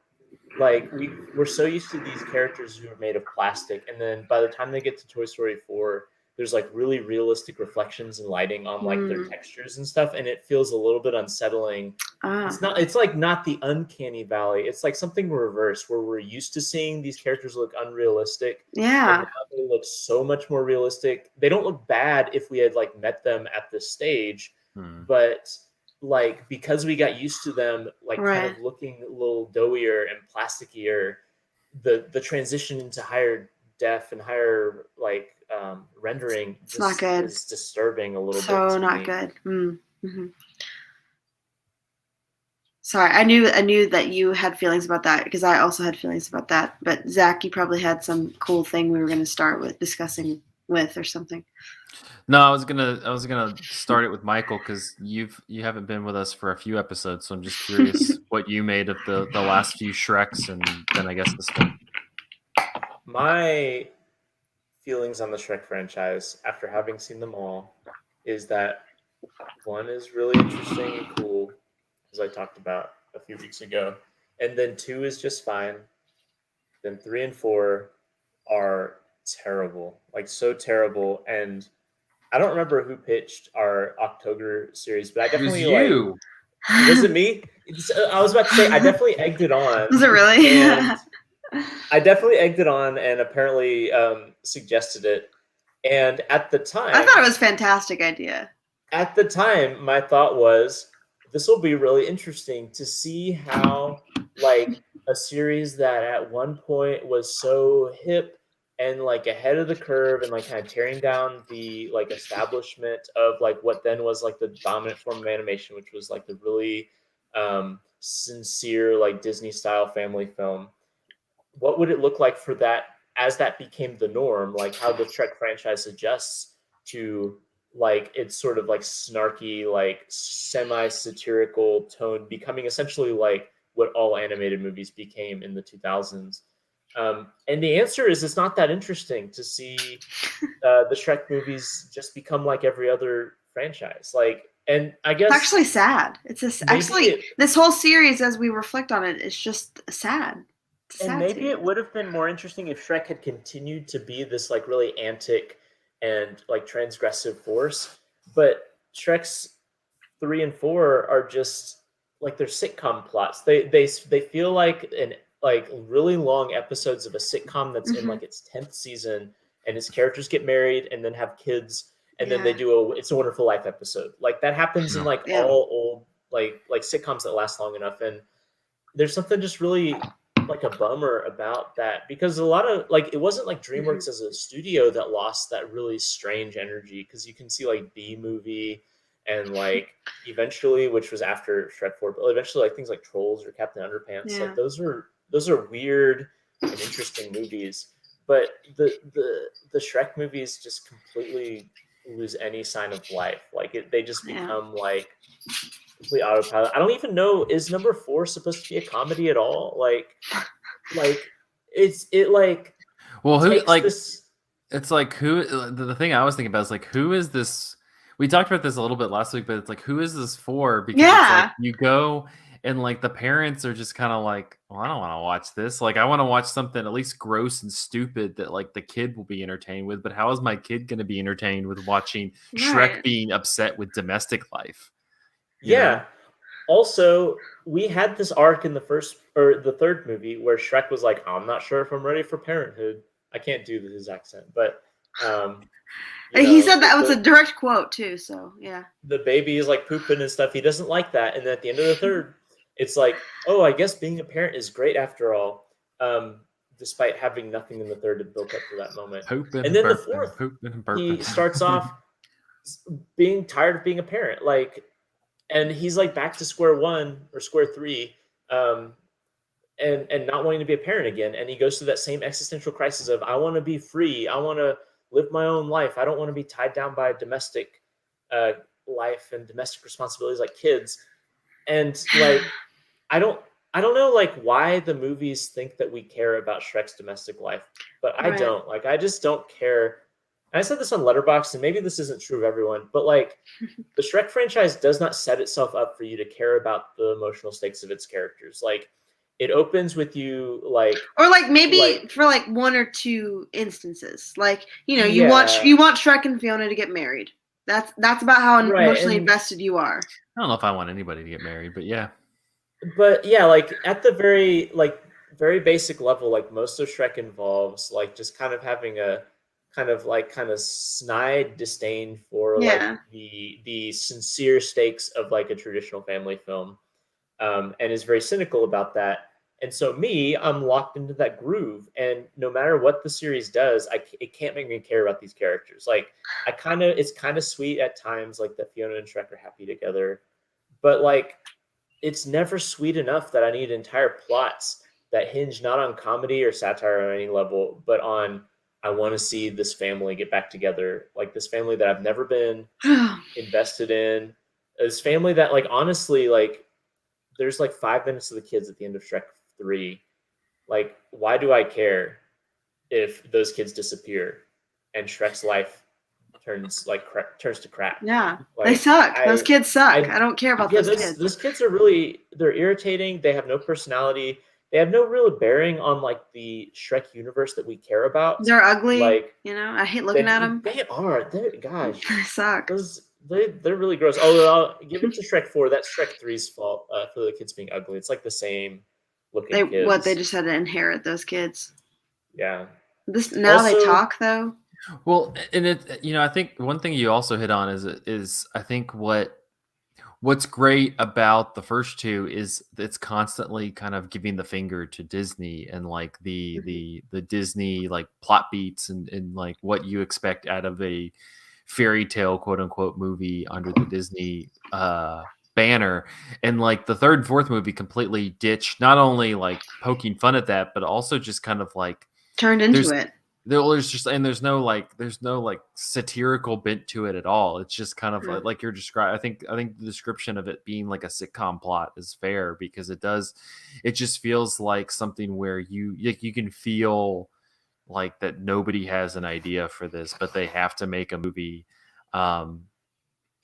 Like we're so used to these characters who are made of plastic, and then by the time they get to Toy Story 4, there's like really realistic reflections and lighting on like their textures and stuff, and it feels a little bit unsettling. It's like not the uncanny valley. It's like something reverse where we're used to seeing these characters look unrealistic. Yeah. And now they look so much more realistic. They don't look bad if we had like met them at this stage, but like because we got used to them like kind of looking a little doughier and plasticier, the transition into higher def and higher like rendering it's not good. Is disturbing a little bit. So not good. Sorry, I knew that you had feelings about that because I also had feelings about that. But Zach, you probably had some cool thing we were going to start with discussing with or something. No, I was gonna start it with Michael because you haven't been with us for a few episodes, so I'm just curious what you made of the last few Shreks and then I guess this one. My feelings on the Shrek franchise after having seen them all is that one is really interesting and cool, as I talked about a few weeks ago, and then 2 is just fine. Then 3 and 4 are terrible, like so terrible, and I don't remember who pitched our Oct-ogre series, but I definitely you. Was it me? I was about to say I definitely egged it on. Was it really? And I definitely egged it on and apparently suggested it. And at the time, I thought it was a fantastic idea. At the time, my thought was, this will be really interesting to see how like a series that at one point was so hip and like ahead of the curve and like kind of tearing down the like establishment of like what then was like the dominant form of animation, which was like the really sincere like Disney style family film. What would it look like for that as that became the norm? Like how the Shrek franchise adjusts to like it's sort of like snarky, like semi-satirical tone, becoming essentially like what all animated movies became in the 2000s. And the answer is it's not that interesting to see the Shrek movies just become like every other franchise. Like, and I guess it's actually sad. This whole series, as we reflect on it, is just sad. And maybe it would have been more interesting if Shrek had continued to be this like really antic and like transgressive force. But Shrek's 3 and 4 are just like they're sitcom plots. They feel like like really long episodes of a sitcom that's in like its 10th season, and its characters get married and then have kids, and then they do a It's a Wonderful Life episode. Like that happens in like all old like sitcoms that last long enough. And there's something just really like a bummer about that, because a lot of like it wasn't like DreamWorks as a studio that lost that really strange energy, because you can see like B movie and like eventually, which was after Shrek 4, but eventually like things like Trolls or Captain Underpants, like those are weird and interesting movies. But the Shrek movies just completely lose any sign of life. Like they just become like complete autopilot. I don't even know, is number 4 supposed to be a comedy at all? Like it like well, who like this. It's like who the thing I was thinking about is like who is this? We talked about this a little bit last week, but it's like who is this for? Because it's like you go and like the parents are just kind of like, well, I don't want to watch this. Like I want to watch something at least gross and stupid that like the kid will be entertained with. But how is my kid going to be entertained with watching Shrek being upset with domestic life? You know? Also, we had this arc in the first or the third movie where Shrek was like, I'm not sure if I'm ready for parenthood. I can't do his accent, but he said that was a direct quote too. So yeah, the baby is like pooping and stuff. He doesn't like that, and then at the end of the third, it's like, oh, I guess being a parent is great after all. Despite having nothing in the third to build up to that moment, and then the fourth, he starts off being tired of being a parent, like. And he's like back to square one or square three, and not wanting to be a parent again. And he goes through that same existential crisis of, I want to be free. I want to live my own life. I don't want to be tied down by domestic life and domestic responsibilities like kids. And like, I don't know like why the movies think that we care about Shrek's domestic life, but I don't. Like, I just don't care. I said this on Letterboxd, and maybe this isn't true of everyone, but like the Shrek franchise does not set itself up for you to care about the emotional stakes of its characters. Like it opens with you like, or like maybe for like 1 or 2 instances, like you want Shrek and Fiona to get married. That's about how emotionally invested you are. I don't know if I want anybody to get married, but yeah. But yeah, like at the very basic level, like most of Shrek involves like just kind of having a kind of snide disdain for like the sincere stakes of like a traditional family film, and is very cynical about that. And so I'm locked into that groove, and no matter what the series does, it can't make me care about these characters. Like it's kind of sweet at times, like that Fiona and Shrek are happy together, but like it's never sweet enough that I need entire plots that hinge not on comedy or satire on any level, but on, I want to see this family get back together. Like this family that I've never been invested in. This family that like, honestly, like there's like 5 minutes of the kids at the end of Shrek 3. Like, why do I care if those kids disappear and Shrek's life turns to crap? Yeah, like, they suck. Those kids suck. I don't care about those kids. Those kids are really, they're irritating. They have no personality. They have no real bearing on like the Shrek universe that we care about. They're ugly. Like, I hate looking at them. They are. Gosh, they suck. They're really gross. Although I'll give it to Shrek 4. That's Shrek 3's fault for the kids being ugly. It's like the same looking kids. They just had to inherit those kids. Yeah. They talk though. Well, and it I think one thing you also hit on is I think what What's great about the first two is it's constantly kind of giving the finger to Disney and like the Disney like plot beats and like what you expect out of a fairy tale quote unquote movie under the Disney banner. And like the third and fourth movie completely ditched not only like poking fun at that, but also just kind of like Turned there's into it. there's just and there's no like satirical bent to it at all. It's just kind of Yeah. like you're describing. I think the description of it being like a sitcom plot is fair because it just feels like something where you can feel like that nobody has an idea for this, but they have to make a movie. Um,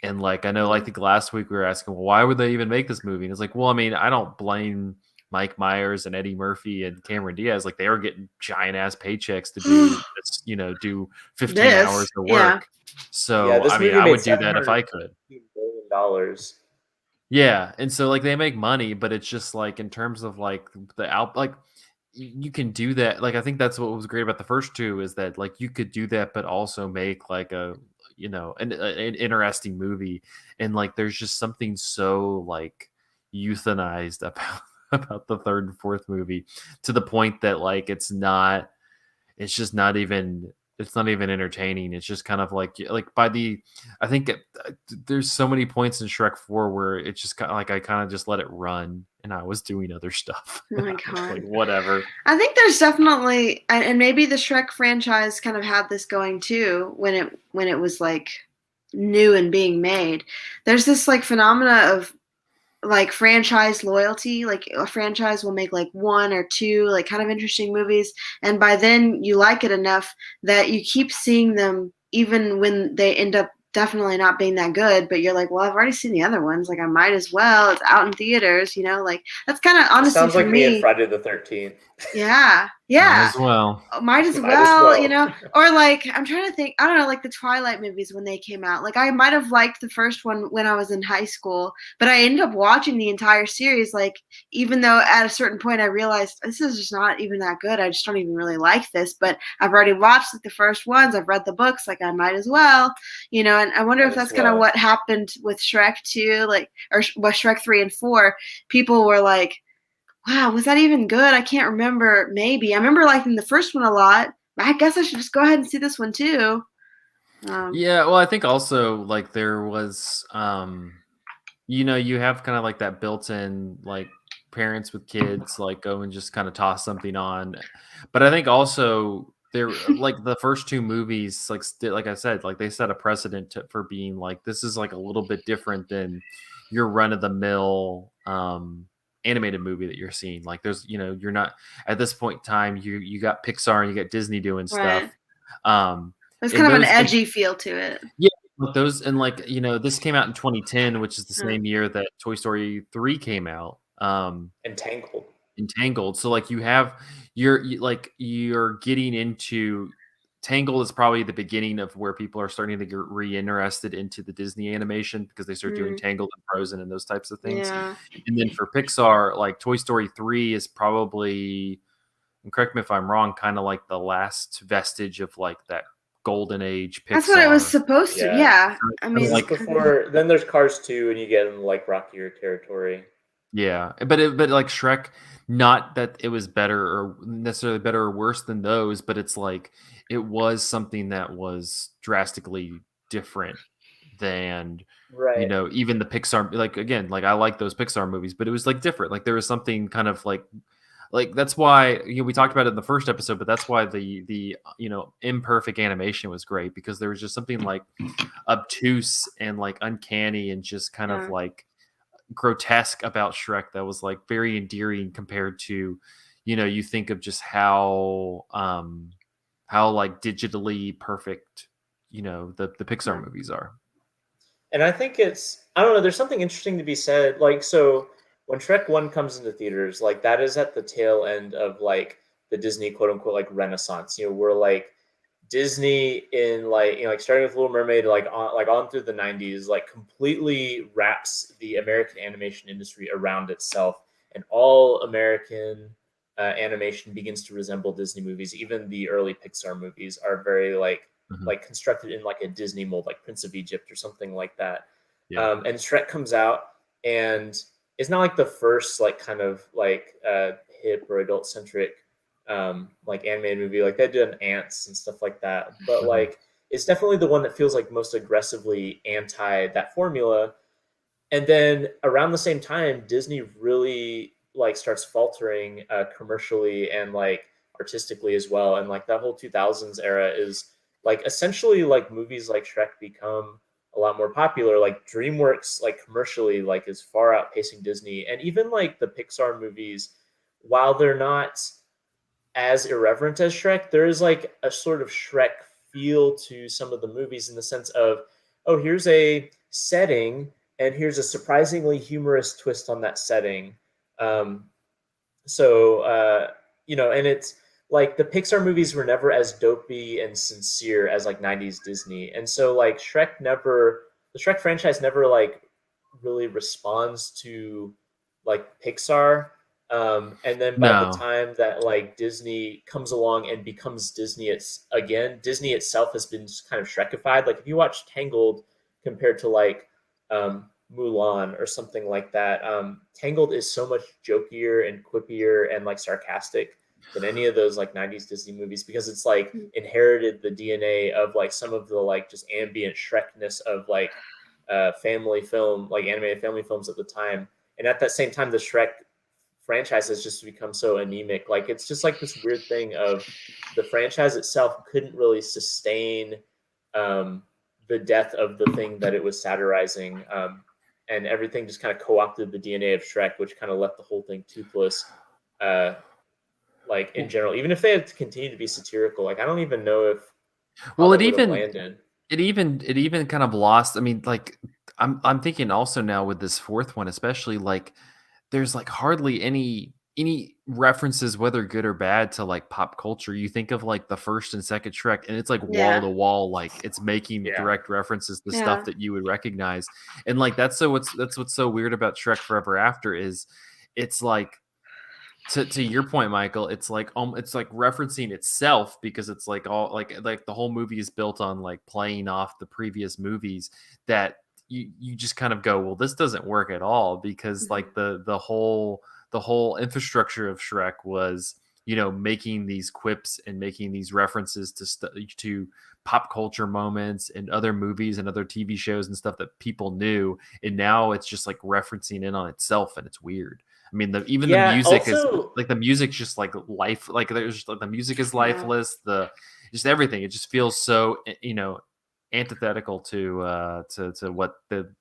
and like I know, I think last week we were asking, well, why would they even make this movie? And it's like, well, I mean, I don't blame Mike Myers and Eddie Murphy and Cameron Diaz. Like they were getting giant ass paychecks to do this, do 15 hours This, of yeah. work. Yeah, So this I mean, movie I made would do that if I could. $750 million. Yeah, and so like they make money, but it's just like in terms of like the out like you can do that. Like I think that's what was great about the first two is that like you could do that, but also make like an interesting movie. And like there's just something so like euthanized about about the third and fourth movie to the point that like it's just not even it's not even entertaining. It's just kind of like by the I think there's so many points in Shrek 4 where it's just kind of like I kind of just let it run and I was doing other stuff. Oh my I was god. like whatever. I think there's definitely, and maybe the Shrek franchise kind of had this going too when it was like new and being made. There's this like phenomena of like franchise loyalty. Like a franchise will make like one or two like kind of interesting movies, and by then you like it enough that you keep seeing them even when they end up definitely not being that good, but you're like, well, I've already seen the other ones, like I might as well, it's out in theaters, like that's kind of It honestly sounds for like me and me. Friday the 13th. Yeah, Might yeah. as well. Might as Might as well, well. or like I'm trying to think. I don't know, like the Twilight movies when they came out. Like I might have liked the first one when I was in high school, but I ended up watching the entire series. Like even though at a certain point I realized this is just not even that good. I just don't even really like this. But I've already watched like the first ones. I've read the books. Like I might as well, And I wonder Might if as that's kind of well. what happened with Shrek 2, like or with Shrek 3 and 4. People were like, wow, was that even good? I can't remember. Maybe. I remember liking the first one a lot. I guess I should just go ahead and see this one too. Yeah, well, I think also like there was you have kind of like that built-in like parents with kids like go and just kind of toss something on. But I think also there like the first two movies like I said, like they set a precedent for being like this is like a little bit different than your run of the mill animated movie that you're seeing. Like there's you're not at this point in time you got Pixar and you got Disney doing Right. stuff. Um There's and kind of an those and edgy feel to it. yeah, but those and like this came out in 2010, which is the Yeah. same year that Toy Story 3 came out. Entangled. Entangled. So like you're getting into Tangled is probably the beginning of where people are starting to get re-interested into the Disney animation because they start doing Mm, Tangled and Frozen and those types of things. yeah. And then for Pixar, like Toy Story 3 is probably, and correct me if I'm wrong, kind of like the last vestige of like that golden age That's what it was Pixar. supposed to. Yeah. Yeah. I Kind of This mean, is like before. Then there's Cars 2, and you get in like rockier territory. yeah, but like Shrek, not that it was better or necessarily better or worse than those, but it's like it was something that was drastically different than Right. even the Pixar. Like again, like I like those Pixar movies, but it was like different. Like there was something kind of like that's why we talked about it in the first episode, but that's why the imperfect animation was great because there was just something like obtuse and like uncanny and just kind of yeah. like grotesque about Shrek that was like very endearing compared to, you think of just how like digitally perfect, the Pixar Yeah. movies are. And I think I don't know, there's something interesting to be said. Like, so when Shrek 1 comes into theaters, like that is at the tail end of like the Disney quote unquote like renaissance. We're like Disney in like starting with Little Mermaid, like on through the 90s, like completely wraps the American animation industry around itself, and all American animation begins to resemble Disney movies. Even the early Pixar movies are very like Mhm. like constructed in like a Disney mold, like Prince of Egypt or something like that. And Shrek comes out, and it's not like the first like kind of like hip or adult centric like animated movie. Like they did Ants and stuff like that, but like it's definitely the one that feels like most aggressively anti that formula. And then around the same time, Disney really like starts faltering commercially and like artistically as well. And like that whole 2000s era is like essentially like movies like Shrek become a lot more popular. Like DreamWorks, like commercially, like is far outpacing Disney, and even like the Pixar movies, while they're not as irreverent as Shrek, there is like a sort of Shrek feel to some of the movies in the sense of, oh, here's a setting and here's a surprisingly humorous twist on that setting. Um, so and it's like the Pixar movies were never as dopey and sincere as like 90s Disney. And so like the Shrek franchise never like really responds to like Pixar. And then by the No. time that like Disney comes along and becomes Disney, Disney itself has been kind of Shrekified. Like if you watch Tangled compared to like Mulan or something like that, Tangled is so much jokier and quippier and like sarcastic than any of those like 90s Disney movies, because it's like inherited the DNA of like some of the like just ambient Shrekness of like family film, like animated family films at the time. And at that same time, the Shrek franchise has just become so anemic. Like it's just like this weird thing of the franchise itself couldn't really sustain the death of the thing that it was satirizing. And everything just kind of co-opted the DNA of Shrek, which kind of left the whole thing toothless. Like in general, even if they had continued to be satirical, like I don't even know if how that would have landed. It even kind of lost. I mean, like I'm thinking also now with this fourth one, especially like there's like hardly any references, whether good or bad, to like pop culture. You think of like the first and second Shrek, and it's like wall to wall, like it's making direct references to stuff that you would recognize. And like that's what's so weird about Shrek Forever After is it's like to your point, Michael, it's like referencing itself, because it's like all like the whole movie is built on like playing off the previous movies, that you just kind of go, well, this doesn't work at all, because like the whole infrastructure of Shrek was, making these quips and making these references to pop culture moments and other movies and other TV shows and stuff that people knew, and now it's just like referencing in on itself, and it's weird. I mean, the music also, is like the music's just like life. Like there's just, like, the music is lifeless. The just everything. It just feels so antithetical to what the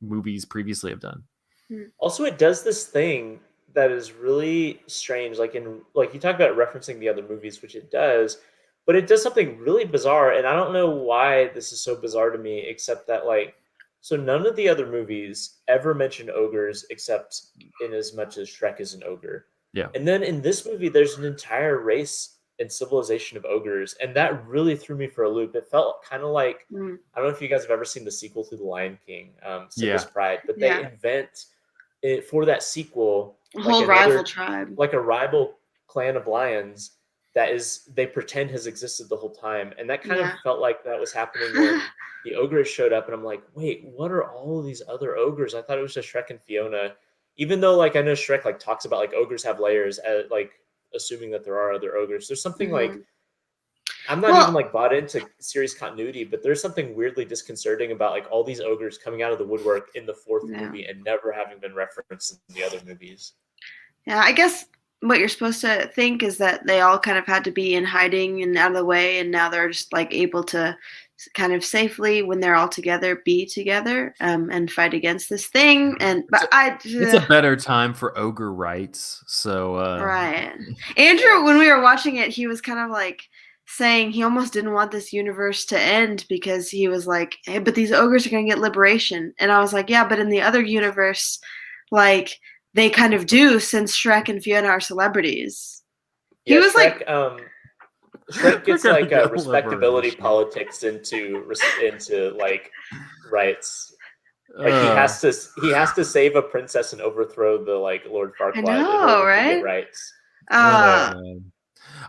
movies previously have done. Also, it does this thing that is really strange. Like you talk about referencing the other movies, which it does, but it does something really bizarre, and I don't know why this is so bizarre to me, except that like. So none of the other movies ever mention ogres, except in as much as Shrek is an ogre. Yeah. And then in this movie, there's an entire race and civilization of ogres, and that really threw me for a loop. It felt kind of like I don't know if you guys have ever seen the sequel to The Lion King, Simba's Pride, but they invent it for that sequel a whole rival tribe, like a rival clan of lions they pretend has existed the whole time, and that kind of felt like that was happening when the ogres showed up, and I'm like, wait, what are all of these other ogres? I thought it was just Shrek and Fiona, even though like I know Shrek like talks about like ogres have layers, like assuming that there are other ogres. There's something like I'm not even like bought into series continuity, but there's something weirdly disconcerting about like all these ogres coming out of the woodwork in the fourth movie and never having been referenced in the other movies. Yeah, I guess what you're supposed to think is that they all kind of had to be in hiding and out of the way, and now they're just like able to kind of safely, when they're all together, be together and fight against this thing. And it's a better time for ogre rights. So right, Andrew, when we were watching it, he was kind of like saying he almost didn't want this universe to end, because he was like, hey, but these ogres are going to get liberation. And I was like, yeah, but in the other universe, like they kind of do, since Shrek and Fiona are celebrities. Yeah, he was Shrek gets like respectability politics into like rights. Like he has to save a princess and overthrow the like Lord Farquaad in order to get rights.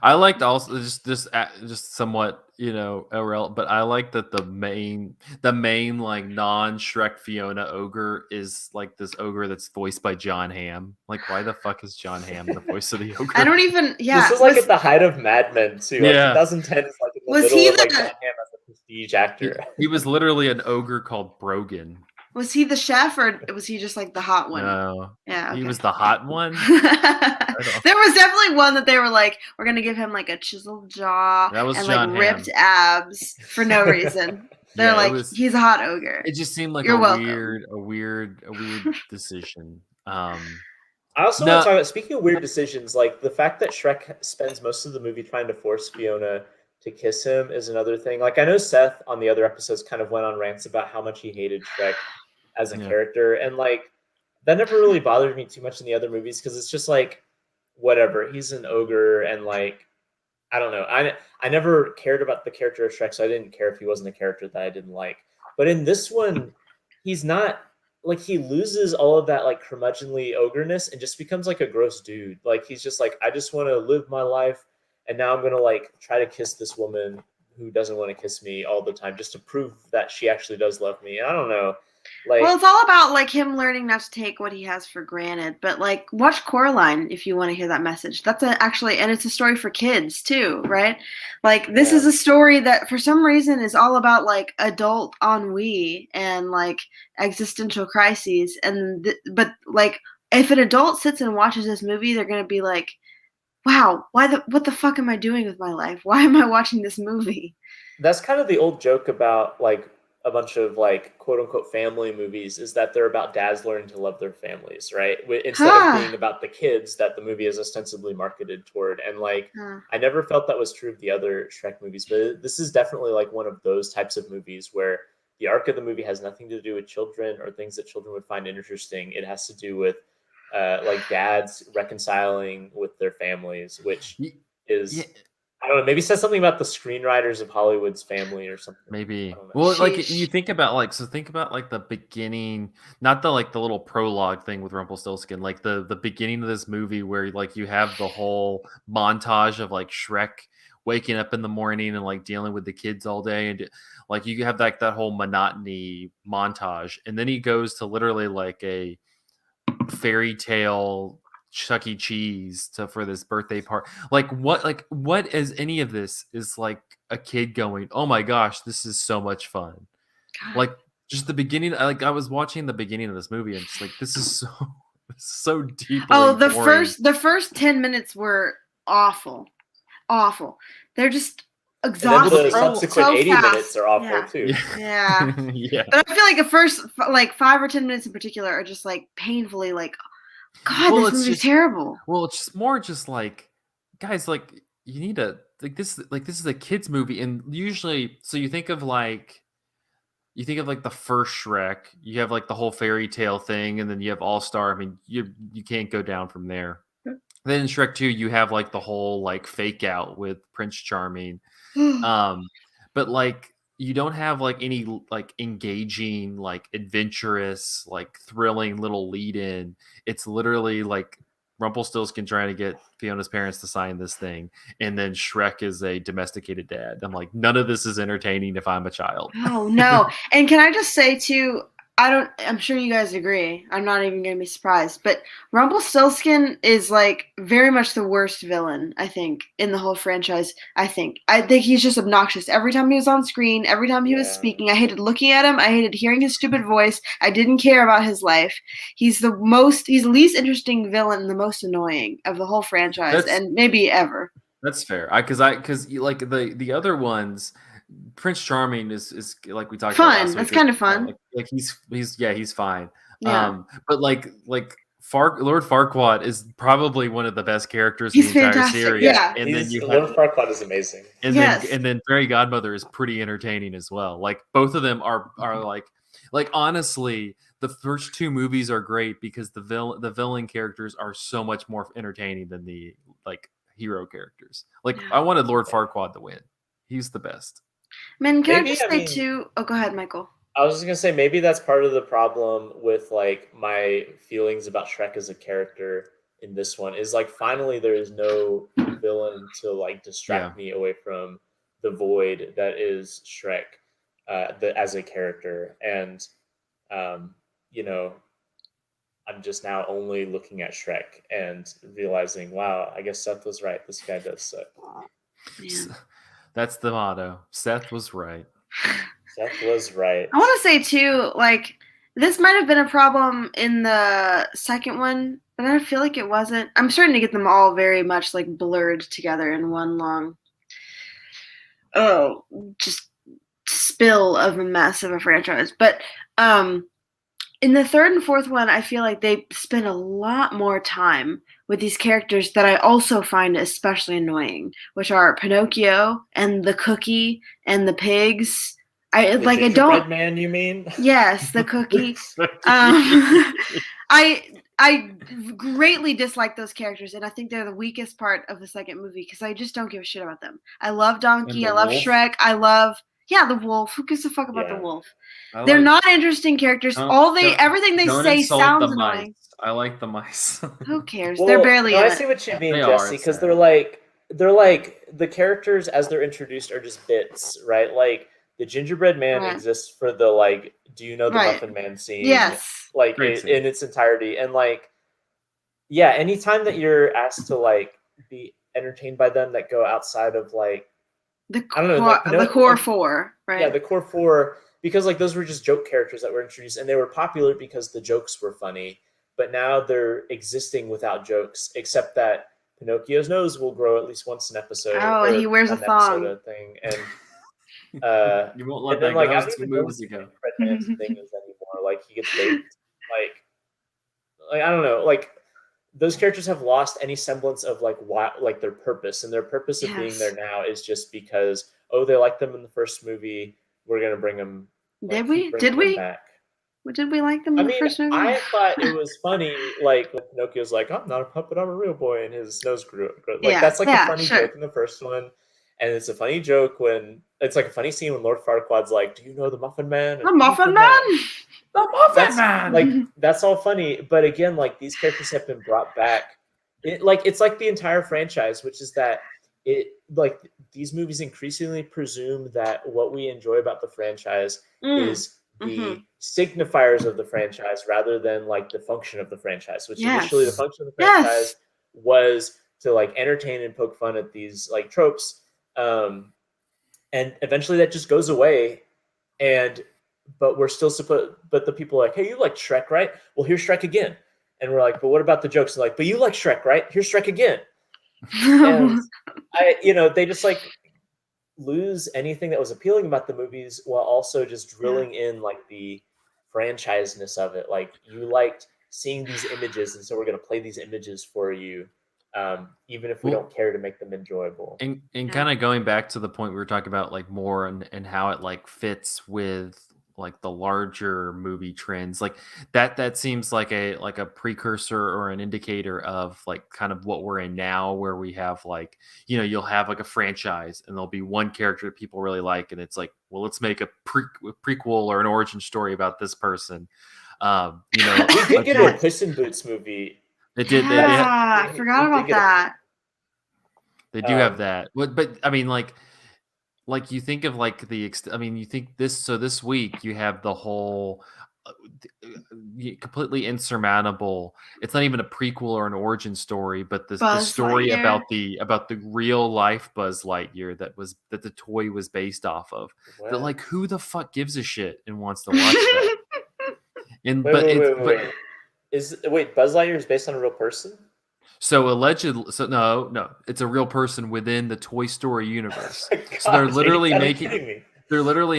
I liked also just somewhat, irrelevant, but I like that the main like non-Shrek Fiona ogre is like this ogre that's voiced by John Hamm. Like, why the fuck is John Hamm the voice of the ogre? I don't even. Yeah, this is like at the height of Mad Men too. Like Yeah. 2010 is like in the Was middle he of like the- John Hamm as a prestige actor. He was literally an ogre called Brogan. Was he the chef, or was he just like the hot one? No, Yeah, okay. he was the hot one. There was definitely one that they were like, we're gonna give him like a chiseled jaw That was and John like ripped Hamm. abs for no reason. They're Yeah, like, he's a hot ogre. It just seemed like You're a welcome. weird decision. I also want to talk about, speaking of weird decisions, like the fact that Shrek spends most of the movie trying to force Fiona to kiss him is another thing. Like, I know Seth on the other episodes kind of went on rants about how much he hated Shrek as a character, and like that never really bothered me too much in the other movies because it's just like whatever, he's an ogre, and like I don't know, I never cared about the character of Shrek, so I didn't care if he wasn't a character that I didn't like. But in this one, he's not, like, he loses all of that like curmudgeonly ogreness and just becomes like a gross dude. Like, he's just like, I just want to live my life, and now I'm gonna like try to kiss this woman who doesn't want to kiss me all the time just to prove that she actually does love me. I don't know. Like, well, it's all about like him learning not to take what he has for granted. But like, watch Coraline if you want to hear that message. That's actually, and it's a story for kids too, right? Like, this is a story that for some reason is all about like adult ennui and like existential crises. And but like, if an adult sits and watches this movie, they're gonna be like, "Wow, what the fuck am I doing with my life? Why am I watching this movie?" That's kind of the old joke about like a bunch of like quote unquote family movies, is that they're about dads learning to love their families, right? Instead of being about the kids that the movie is ostensibly marketed toward. And like, I never felt that was true of the other Shrek movies, but this is definitely like one of those types of movies where the arc of the movie has nothing to do with children or things that children would find interesting. It has to do with like dads reconciling with their families, which is I don't know, maybe says something about the screenwriters of Hollywood's family or something. Maybe. Well, like you think about like the beginning, not the like the little prologue thing with Rumpelstiltskin, like the beginning of this movie where like you have the whole montage of like Shrek waking up in the morning and like dealing with the kids all day, and like you have like that whole monotony montage, and then he goes to literally like a fairy tale Chuck E. Cheese for this birthday party. Like what is any of this is like a kid going, oh my gosh, this is so much fun. God. Like just the beginning, like I was watching the beginning of this movie and just like this is so deeply the boring. first 10 minutes were awful. They're just exhausting. And then the subsequent 80 minutes are awful too. Yeah. But I feel like the first like 5 or 10 minutes in particular are just like painfully like, God, this movie's terrible. Well, it's just more just like, guys, like you need to like this is a kids movie, and usually, so you think of like the first Shrek, you have like the whole fairy tale thing, and then you have All Star. I mean, you can't go down from there. Then in Shrek 2, you have like the whole like fake out with Prince Charming. But like you don't have like any like engaging, like adventurous, like thrilling little lead in. It's literally like Rumpelstiltskin trying to get Fiona's parents to sign this thing, and then Shrek is a domesticated dad. I'm like, none of this is entertaining if I'm a child. Oh no. And can I just say too, I'm sure you guys agree. I'm not even going to be surprised. But Rumpelstiltskin is like very much the worst villain, I think, in the whole franchise. I think he's just obnoxious. Every time he was on screen, every time he was speaking, I hated looking at him. I hated hearing his stupid voice. I didn't care about his life. He's the least interesting villain and the most annoying of the whole franchise, and maybe ever. That's fair. Because like the other ones, Prince Charming is like we talked about last week. That's kind of fun. Like he's fine. Yeah. But like Lord Farquaad is probably one of the best characters in the entire fantastic. series. Yeah. And then Lord Farquaad is amazing. And then Fairy Godmother is pretty entertaining as well. Like both of them are like honestly, the first 2 movies are great because the villain characters are so much more entertaining than the like hero characters. Like I wanted Lord Farquaad to win. He's the best. Man, can I just say too? Oh, go ahead, Michael. I was just gonna say maybe that's part of the problem with like my feelings about Shrek as a character in this one is like finally there is no villain to like distract me away from the void that is Shrek as a character. And you know, I'm just now only looking at Shrek and realizing, wow, I guess Seth was right. This guy does suck. Yeah. That's the motto. Seth was right. Seth was right. I want to say too, like this might have been a problem in the second one, but I feel like it wasn't. I'm starting to get them all very much like blurred together in one long, just spill of a mess of a franchise. But in the third and fourth one, I feel like they spend a lot more time with these characters that I also find especially annoying, which are Pinocchio and the cookie and the pigs. I The like. I gingerbread don't. man, you mean? Yes, the cookie. I greatly dislike those characters, and I think they're the weakest part of the second movie because I just don't give a shit about them. I love Donkey. I love wolf? Shrek. I love the wolf. Who gives a fuck about the wolf? They're like, not interesting characters. Everything they say sounds annoying. I like the mice. Who cares? Well, they're barely no, in I it. see what you mean, They Jesse, are, because sad. they're like the characters as they're introduced are just bits, right? Like the gingerbread man Right. exists for the like, do you know the Right. Muffin Man scene? Yes. Like Great scene. in its entirety, and like, yeah, anytime that you're asked to like be entertained by them that go outside of like The I don't know, like the core four, right? yeah, the core four, because like those were just joke characters that were introduced, and they were popular because the jokes were funny. But now they're existing without jokes, except that Pinocchio's nose will grow at least once an episode. Oh, and he wears a thong. Episode thing, and You won't let and then that like go. I That don't was 2 even know what movies the ago. Gingerbread Man's thing is anymore. Like he gets baked. Like I don't know. Like those characters have lost any semblance of like what like their purpose, and their purpose of being there now is just because they liked them in the first movie. We're gonna bring them. Did we? Did we? Back. Did we like them in the first movie? I thought it was funny, like when Pinocchio's like, "I'm not a puppet, I'm a real boy," and his nose grew. Like that's like a funny joke in the first one, and it's a funny joke when it's like a funny scene when Lord Farquaad's like, "Do you know the Muffin Man?" The Muffin Man. The Muffin Man. Like that's all funny, but again, like these characters have been brought back. It's like the entire franchise, which is that it like these movies increasingly presume that what we enjoy about the franchise is the signifiers of the franchise rather than like the function of the franchise, which initially the function of the franchise was to like entertain and poke fun at these like tropes, and eventually that just goes away, but we're still but the people are like, hey, you like Shrek, right? Well, here's Shrek again. And we're like, but what about the jokes? And like, but you like Shrek, right? Here's Shrek again. And they just like lose anything that was appealing about the movies while also just drilling in like the franchise-ness of it. Like you liked seeing these images, and so we're going to play these images for you, even if we don't care to make them enjoyable. And kind of going back to the point we were talking about, like more and how it like fits with like the larger movie trends, like that seems like a precursor or an indicator of like kind of what we're in now, where we have like, you'll have like a franchise and there'll be one character that people really like, and it's like, well, let's make a prequel or an origin story about this person. We did get a Puss in Boots movie. It did. I forgot about that. They do have that, but I mean, like you think of like you think this week you have the whole completely insurmountable. It's not even a prequel or an origin story, but the story about the real life Buzz Lightyear that the toy was based off of. Wow. That like who the fuck gives a shit and wants to watch that? And wait, Buzz Lightyear is based on a real person? So allegedly, no, it's a real person within the Toy Story universe. Oh God, so they're literally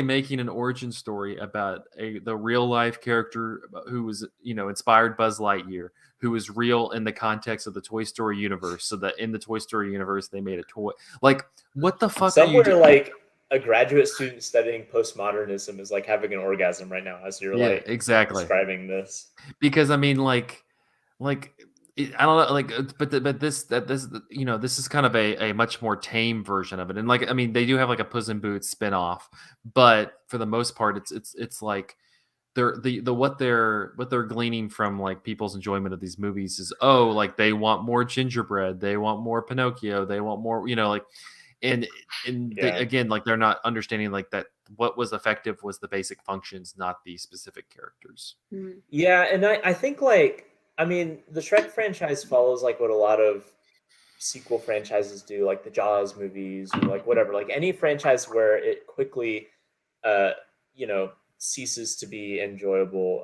making an origin story about the real life character who was inspired Buzz Lightyear, who was real in the context of the Toy Story universe. So that in the Toy Story universe, they made a toy. Like, what the fuck? Somewhere are you like a graduate student studying postmodernism is like having an orgasm right now as you're describing this. Because I mean, like. I don't know, like, but this is kind of a much more tame version of it, and like, I mean, they do have like a Puss in Boots spinoff, but for the most part, it's like what they're gleaning from like people's enjoyment of these movies is, oh, like they want more gingerbread, they want more Pinocchio, they want more, like, and again, like they're not understanding like that what was effective was the basic functions, not the specific characters. Yeah, and I think like, I mean, the Shrek franchise follows like what a lot of sequel franchises do, like the Jaws movies or like whatever, like any franchise where it quickly uh ceases to be enjoyable,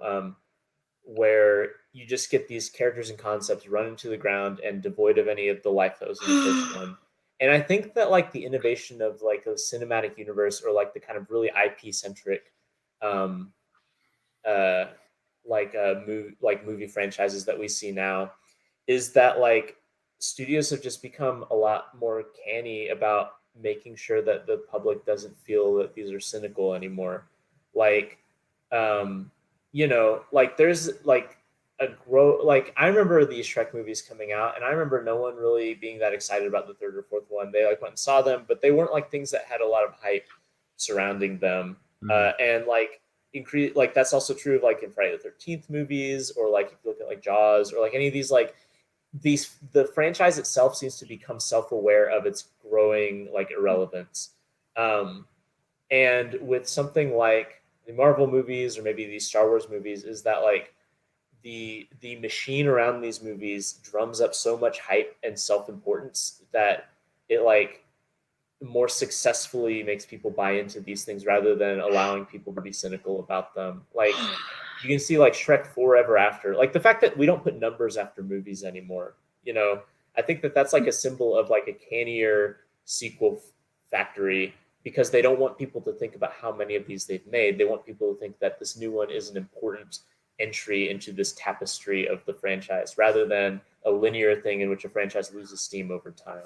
where you just get these characters and concepts run into the ground and devoid of any of the life that was in the first one. And I think that like the innovation of like a cinematic universe, or like the kind of really IP centric um uh movie franchises that we see now, is that like studios have just become a lot more canny about making sure that the public doesn't feel that these are cynical anymore. Like, um, like there's like like I remember these Shrek movies coming out, and I remember no one really being that excited about the third or fourth one. They like went and saw them, but they weren't like things that had a lot of hype surrounding them. And like increase, like that's also true of like in Friday the 13th movies, or like if you look at like Jaws, or like any of these, like the franchise itself seems to become self-aware of its growing like irrelevance. Um, and with something like the Marvel movies, or maybe these Star Wars movies, is that like the machine around these movies drums up so much hype and self-importance that it like more successfully makes people buy into these things rather than allowing people to be cynical about them. Like you can see like Shrek Forever After, like the fact that we don't put numbers after movies anymore. I think that that's like a symbol of like a cannier sequel factory, because they don't want people to think about how many of these they've made. They want people to think that this new one is an important entry into this tapestry of the franchise, rather than a linear thing in which a franchise loses steam over time.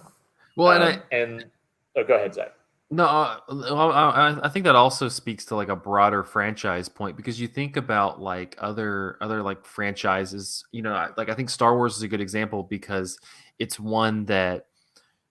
Well, And oh, go ahead, Zach. No, I think that also speaks to like a broader franchise point, because you think about like other like franchises, like I think Star Wars is a good example, because it's one that,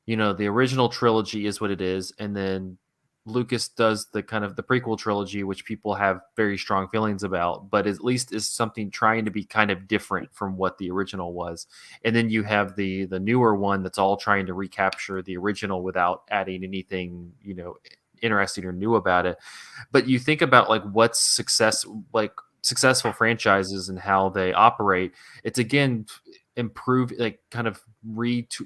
the original trilogy is what it is, and then Lucas does the kind of the prequel trilogy, which people have very strong feelings about, but at least is something trying to be kind of different from what the original was. And then you have the newer one that's all trying to recapture the original without adding anything, interesting or new about it. But you think about like what's successful franchises and how they operate. It's again improve, like kind of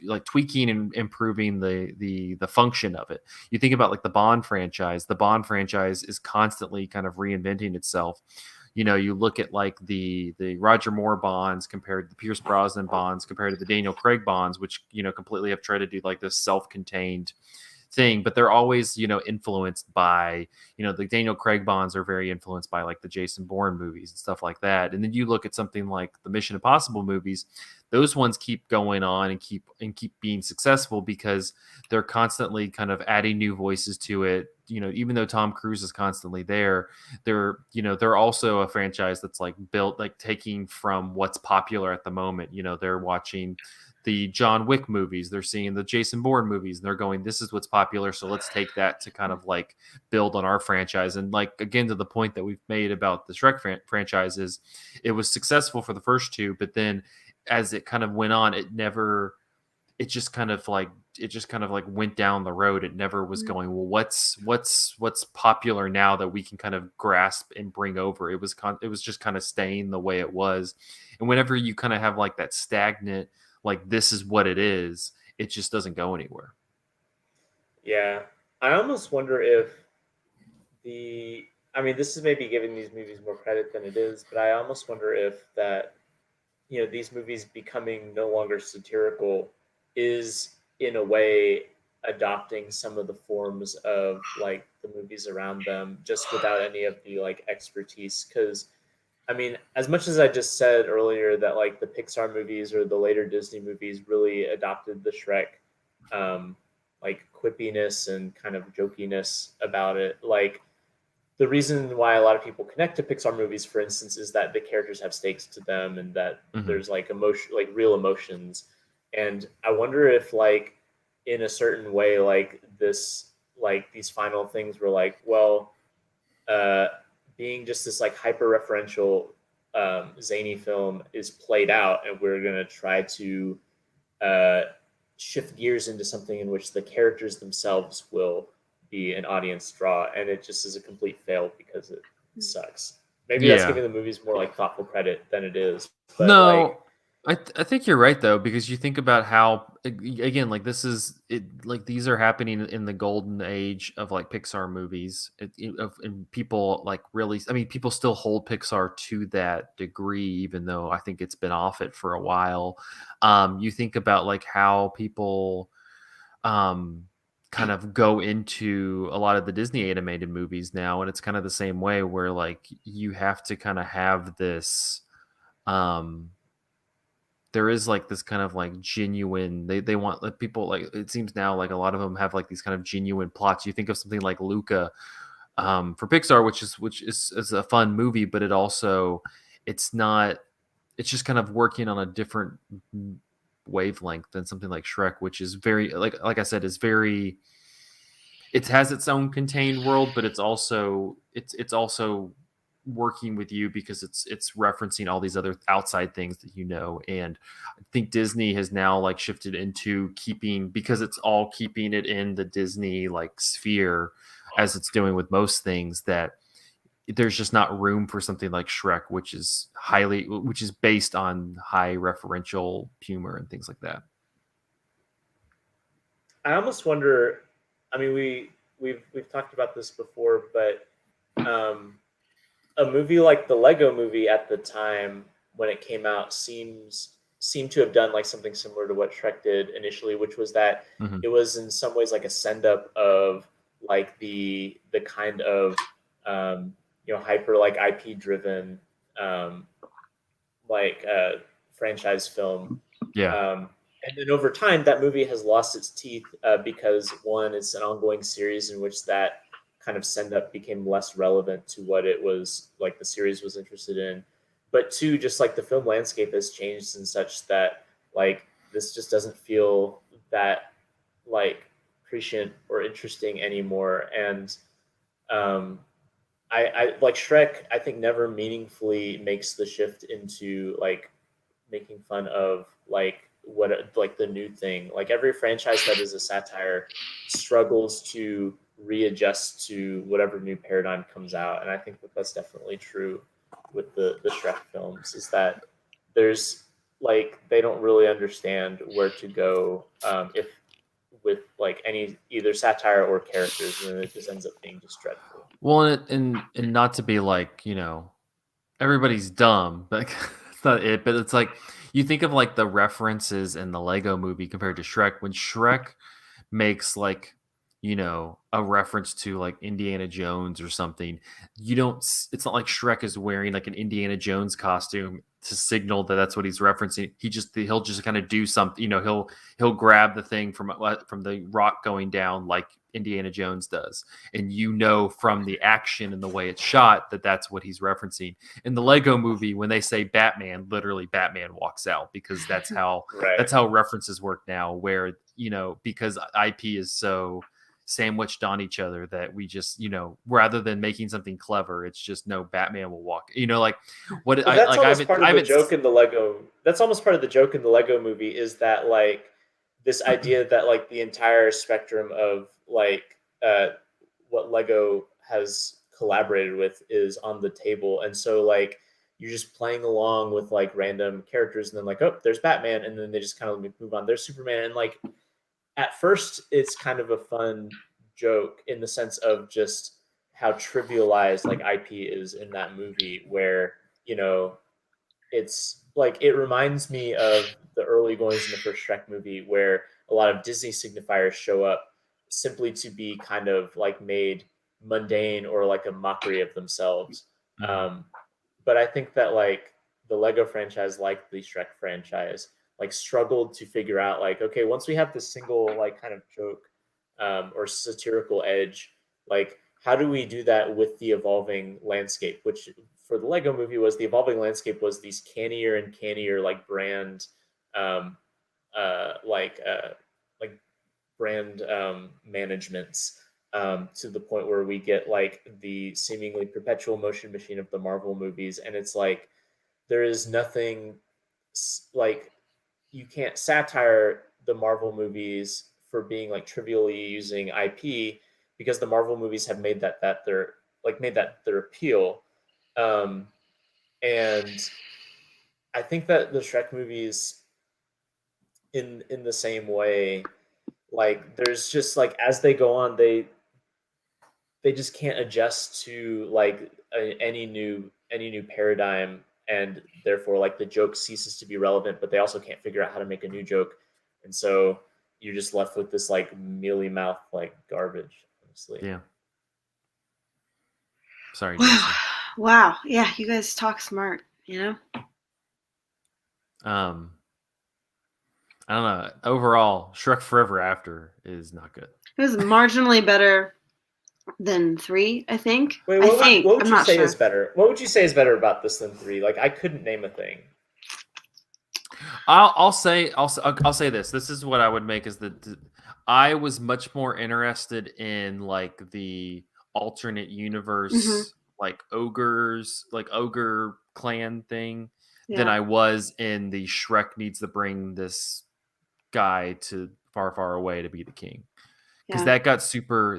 like tweaking and improving the function of it. You think about like the Bond franchise. The Bond franchise is constantly kind of reinventing itself. You look at like the Roger Moore Bonds compared to the Pierce Brosnan Bonds compared to the Daniel Craig Bonds, which completely have tried to do like this self-contained thing, but they're always influenced by the Daniel Craig Bonds are very influenced by like the Jason Bourne movies and stuff like that. And then you look at something like the Mission Impossible movies; those ones keep going on and keep being successful because they're constantly kind of adding new voices to it. Even though Tom Cruise is constantly there, they're also a franchise that's like built like taking from what's popular at the moment. They're watching the John Wick movies, they're seeing the Jason Bourne movies, and they're going, this is what's popular, so let's take that to kind of like build on our franchise. And like again, to the point that we've made about the Shrek franchises, it was successful for the first two, but then as it kind of went on, it just kind of like went down the road. It never was going, well, what's popular now that we can kind of grasp and bring over. It was just kind of staying the way it was. And whenever you kind of have like that stagnant, like this is what it is, it just doesn't go anywhere. Yeah, I almost wonder if this is maybe giving these movies more credit than it is, but I almost wonder if that these movies becoming no longer satirical is in a way adopting some of the forms of like the movies around them, just without any of the like expertise. Because as much as I just said earlier that like the Pixar movies or the later Disney movies really adopted the Shrek like quippiness and kind of jokiness about it, like the reason why a lot of people connect to Pixar movies, for instance, is that the characters have stakes to them and that there's like emotion, like real emotions. And I wonder if like in a certain way, like this, like these final things were like, well, being just this like hyper referential zany film is played out, and we're gonna try to uh, shift gears into something in which the characters themselves will be an audience draw, and it just is a complete fail because it sucks. Maybe that's Yeah. giving the movies more like thoughtful credit than it is, but like No, I think you're right though, because you think about how again, like this is it, like these are happening in the golden age of like Pixar movies, and people like really, I mean, people still hold Pixar to that degree, even though I think it's been off it for a while. You think about like how people um kind of go into a lot of the Disney animated movies now, and it's kind of the same way where like you have to kind of have this um there is like this kind of like genuine they want like people like it seems now like a lot of them have like these kind of genuine plots. You think of something like Luca for Pixar, which is a fun movie, but it also it's not it's just kind of working on a different wavelength than something like Shrek, which is very like I said is very it has its own contained world, but it's also working with you because it's referencing all these other outside things that you know. And I think Disney has now like shifted into keeping because it's all keeping it in the Disney like sphere as it's doing with most things that there's just not room for something like Shrek, which is based on high referential humor and things like that. I almost wonder. I mean, we've talked about this before, but a movie like the Lego Movie at the time when it came out seemed to have done like something similar to what Shrek did initially, which was that Mm-hmm. it was in some ways like a send up of like the kind of hyper like IP driven um, like franchise film. Yeah. And then over time, that movie has lost its teeth because one, it's an ongoing series in which that kind of send up became less relevant to what it was like the series was interested in. But two, just like the film landscape has changed and such that like this just doesn't feel that like prescient or interesting anymore. And um, I like Shrek. I think never meaningfully makes the shift into like making fun of like what like the new thing. Like every franchise that is a satire struggles to readjust to whatever new paradigm comes out, and I think that that's definitely true with the Shrek films. Is that there's like they don't really understand where to go if with like any either satire or characters, and then it just ends up being just dreadful. Well, and not to be like, everybody's dumb, but that's not it. But it's like you think of like the references in the Lego movie compared to Shrek. When Shrek makes like, a reference to like Indiana Jones or something, you don't, it's not like Shrek is wearing like an Indiana Jones costume to signal that that's what he's referencing. He'll just kind of do something, he'll grab the thing from the rock going down like Indiana Jones does. And from the action and the way it's shot that that's what he's referencing. In the Lego movie, when they say Batman, literally Batman walks out because that's how Right. that's how references work now, where, because IP is so sandwiched on each other that we just, rather than making something clever, it's just no, Batman will walk, like what Well, I that's like I almost haven't part I of the haven't joke in the Lego. That's almost part of the joke in the Lego movie is that like this idea that like the entire spectrum of like what Lego has collaborated with is on the table, and so like you're just playing along with like random characters, and then like oh, there's Batman, and then they just kind of move on. There's Superman, and like at first it's kind of a fun joke in the sense of just how trivialized like IP is in that movie, where you know it's like it reminds me of the early goings in the first Shrek movie, where a lot of Disney signifiers show up simply to be kind of like made mundane or like a mockery of themselves. Um, but I think that like the Lego franchise, like the Shrek franchise, like struggled to figure out like, okay, once we have this single like kind of joke or satirical edge, like how do we do that with the evolving landscape? Which for the Lego movie was the evolving landscape was these cannier and cannier like um, uh, like uh, like brand managements to the point where we get like the seemingly perpetual motion machine of the Marvel movies, and it's like there is nothing like you can't satire the Marvel movies for being like trivially using IP because the Marvel movies have made that their like made that their appeal. Um, and I think that the Shrek movies in the same way, like there's just like as they go on, they just can't adjust to like any new paradigm, and therefore like the joke ceases to be relevant, but they also can't figure out how to make a new joke, and so you're just left with this like mealy mouth like garbage, honestly. Yeah. Sorry, Jessy. Wow. Yeah, you guys talk smart, you know? I don't know. Overall, Shrek Forever After is not good. It was marginally better than 3, I think. Wait, I what think. would I'm you not say sure. is better? What would you say is better about this than 3? Like I couldn't name a thing. I'll say this. This is what I would make is that I was much more interested in like the alternate universe, like ogres, like ogre clan thing, than I was in the Shrek needs to bring this guy to far, far away to be the king. Because that got super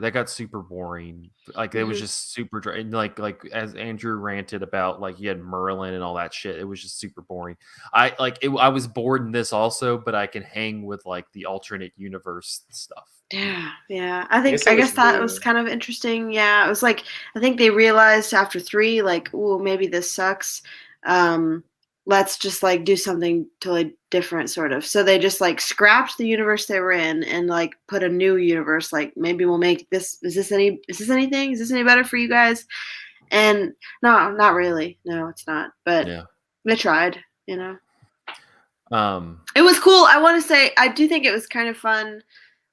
boring. Like it was just super dry. And like as Andrew ranted about, like you had Merlin and all that shit. It was just super boring. I was bored in this also, but I can hang with like the alternate universe stuff. Yeah. I guess that new. was kind of interesting. Yeah, it was like I think they realized after 3, like, oh, maybe this sucks. Let's just like do something totally different, sort of. So they just like scrapped the universe they were in and like put a new universe. Like maybe we'll make this. Is this anything? Is this any better for you guys? And no, not really. No, it's not. But they tried. You know. It was cool. I want to say I do think it was kind of fun.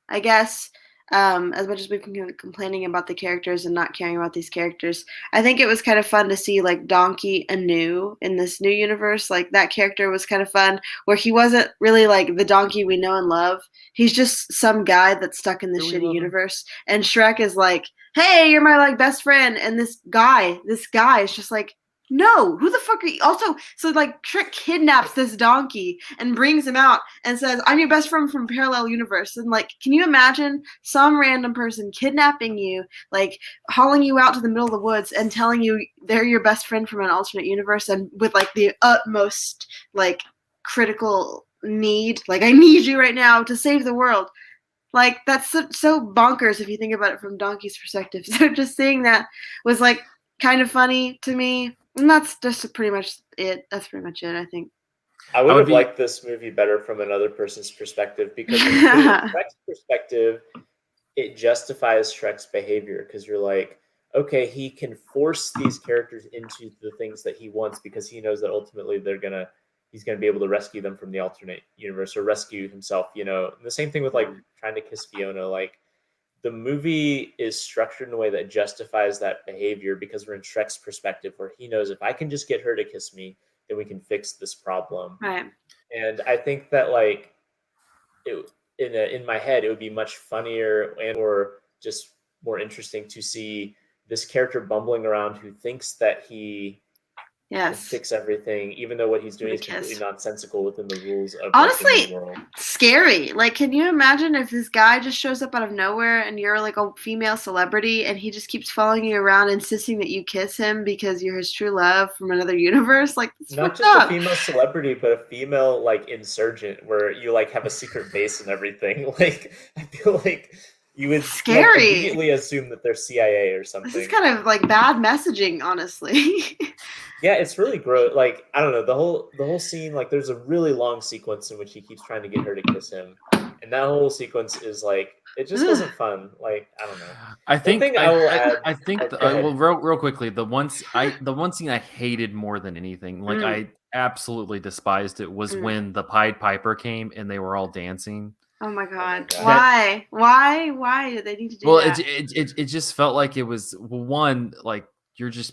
I guess, as much as we've been complaining about the characters and not caring about these characters, I think it was kind of fun to see like Donkey anew in this new universe. Like that character was kind of fun, where he wasn't really like the Donkey we know and love. He's just some guy that's stuck in this shitty universe. And Shrek is like, "Hey, you're my like best friend," and this guy is just like, no, who the fuck are you? Also, so like Shrek kidnaps this donkey and brings him out and says, I'm your best friend from parallel universe. And like, can you imagine some random person kidnapping you, like hauling you out to the middle of the woods and telling you they're your best friend from an alternate universe and with like the utmost like critical need, like I need you right now to save the world. Like that's so bonkers if you think about it from Donkey's perspective. So just seeing that was like kind of funny to me. And that's just pretty much it. That's pretty much it, I think. I would have liked this movie better from another person's perspective, because from Shrek's perspective, it justifies Shrek's behavior, because you're like, okay, he can force these characters into the things that he wants because he knows that ultimately he's gonna be able to rescue them from the alternate universe or rescue himself. You know, and the same thing with like trying to kiss Fiona. Like the movie is structured in a way that justifies that behavior because we're in Shrek's perspective, where he knows if I can just get her to kiss me, then we can fix this problem. Right. And I think that like in my head, it would be much funnier and or just more interesting to see this character bumbling around who thinks that he can fix everything, even though what he's doing is completely nonsensical within the rules of honestly the world. Scary. Like, can you imagine if this guy just shows up out of nowhere and you're like a female celebrity and he just keeps following you around, insisting that you kiss him because you're his true love from another universe? Like, it's not just up. A female celebrity, but a female like insurgent, where you like have a secret base and everything. Like, I feel like you would like, immediately assume that they're CIA or something. This is kind of like bad messaging, honestly. Yeah, it's really gross. Like, I don't know, the whole scene, like there's a really long sequence in which he keeps trying to get her to kiss him. And that whole sequence is like, it just wasn't fun. Like, I don't know. I think well, real quickly, the one scene I hated more than anything, like I absolutely despised it, was when the Pied Piper came and they were all dancing. Oh my god! Why did they need to do that? Well, it just felt like it was one, like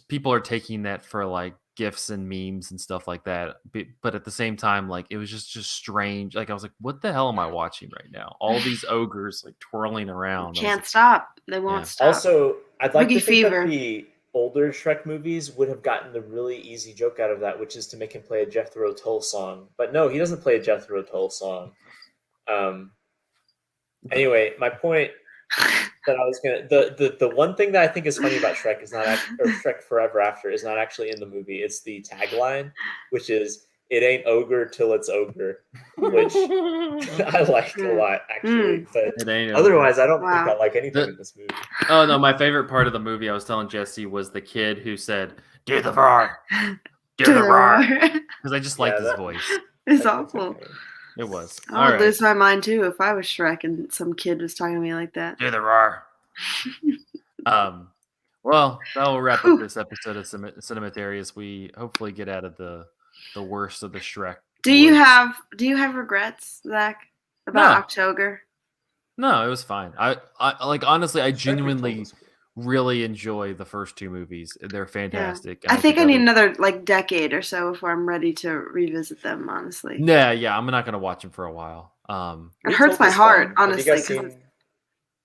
people are taking that for like gifs and memes and stuff like that. But at the same time, like it was just strange. Like I was like, what the hell am I watching right now? All these ogres like twirling around. Can't stop. They won't stop. Also, I'd like Wookiee to think fever. that the older Shrek movies would have gotten the really easy joke out of that, which is to make him play a Jethro Tull song. But no, he doesn't play a Jethro Tull song. Anyway, my point that I was gonna the one thing that I think is funny about Shrek is not or Shrek Forever After is not actually in the movie. It's the tagline, which is "It ain't ogre till it's ogre," which I liked a lot actually. But it ain't otherwise, I don't think I like anything in this movie. Oh no, my favorite part of the movie, I was telling Jesse, was the kid who said, "Do the roar, do the roar," because I just liked his voice. It's awful. Okay. It was. I would lose my mind too if I was Shrek and some kid was talking to me like that. Do the roar. Well, that will wrap up this episode of Cinematary as we hopefully get out of the worst of the Shrek. Do you have regrets, Zach, about Oct-ogre? No, it was fine. I like honestly, I genuinely really enjoy the first two movies. They're fantastic. Yeah. I think I need another decade or so before I'm ready to revisit them, honestly. Yeah, I'm not gonna watch them for a while. It hurts my heart, honestly.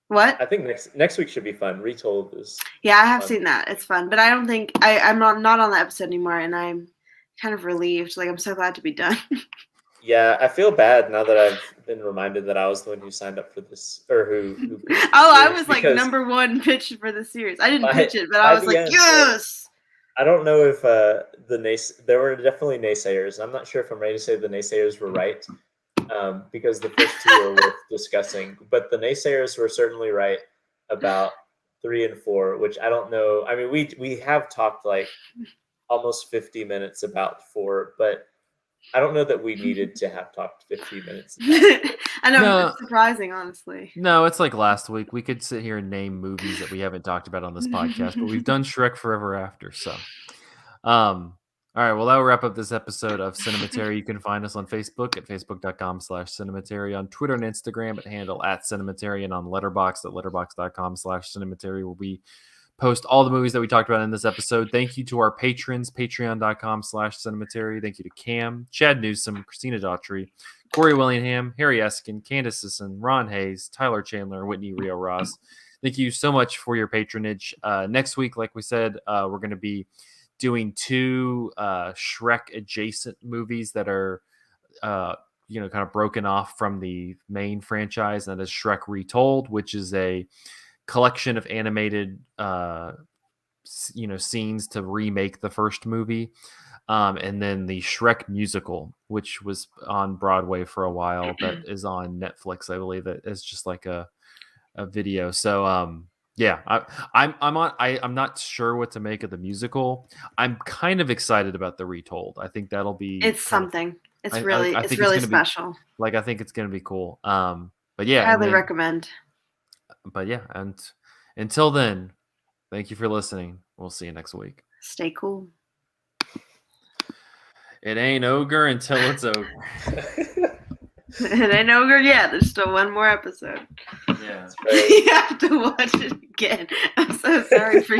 What? I think next week should be fun. Retold is. Yeah, I have seen that. It's fun, but I don't think I'm not on the episode anymore, and I'm kind of relieved. Like I'm so glad to be done. Yeah, I feel bad now that I've been reminded that I was the one who signed up for this, or who I was like number one pitch for the series. I didn't pitch it, but I was like, yes! I don't know if there were definitely naysayers. I'm not sure if I'm ready to say the naysayers were right, because the first two are worth discussing. But the naysayers were certainly right about 3 and 4, which I don't know. I mean, we have talked like almost 50 minutes about 4, but I don't know that we needed to have talked 50 minutes. I know, it's surprising, honestly. No, it's like last week. We could sit here and name movies that we haven't talked about on this podcast, but we've done Shrek Forever After. So, all right. Well, that will wrap up this episode of Cinematary. You can find us on Facebook at facebook.com/Cinematary, on Twitter and Instagram at handle @Cinematary, and on Letterboxd at letterboxd.com/Cinematary, where we post all the movies that we talked about in this episode. Thank you to our patrons, patreon.com/Cinematary. Thank you to Cam, Chad Newsom, Christina Daughtry, Corey Willingham, Harry Eskin, Candace Sisson, Ron Hayes, Tyler Chandler, and Whitney Rio Ross. Thank you so much for your patronage. Next week, like we said, we're going to be doing 2 Shrek adjacent movies that are kind of broken off from the main franchise. And that is Shrek Retold, which is a collection of animated scenes to remake the first movie, and then the Shrek musical, which was on Broadway for a while, that is on Netflix, I believe. That is just like a video. So I'm not sure what to make of the musical. I'm kind of excited about the Retold. I think that'll be something. It's really special. I think it's gonna be cool. But yeah, highly recommend. But yeah, and until then, thank you for listening. We'll see you next week. Stay cool. It ain't ogre until it's over. It ain't ogre yet. There's still one more episode. Yeah. You have to watch it again. I'm so sorry for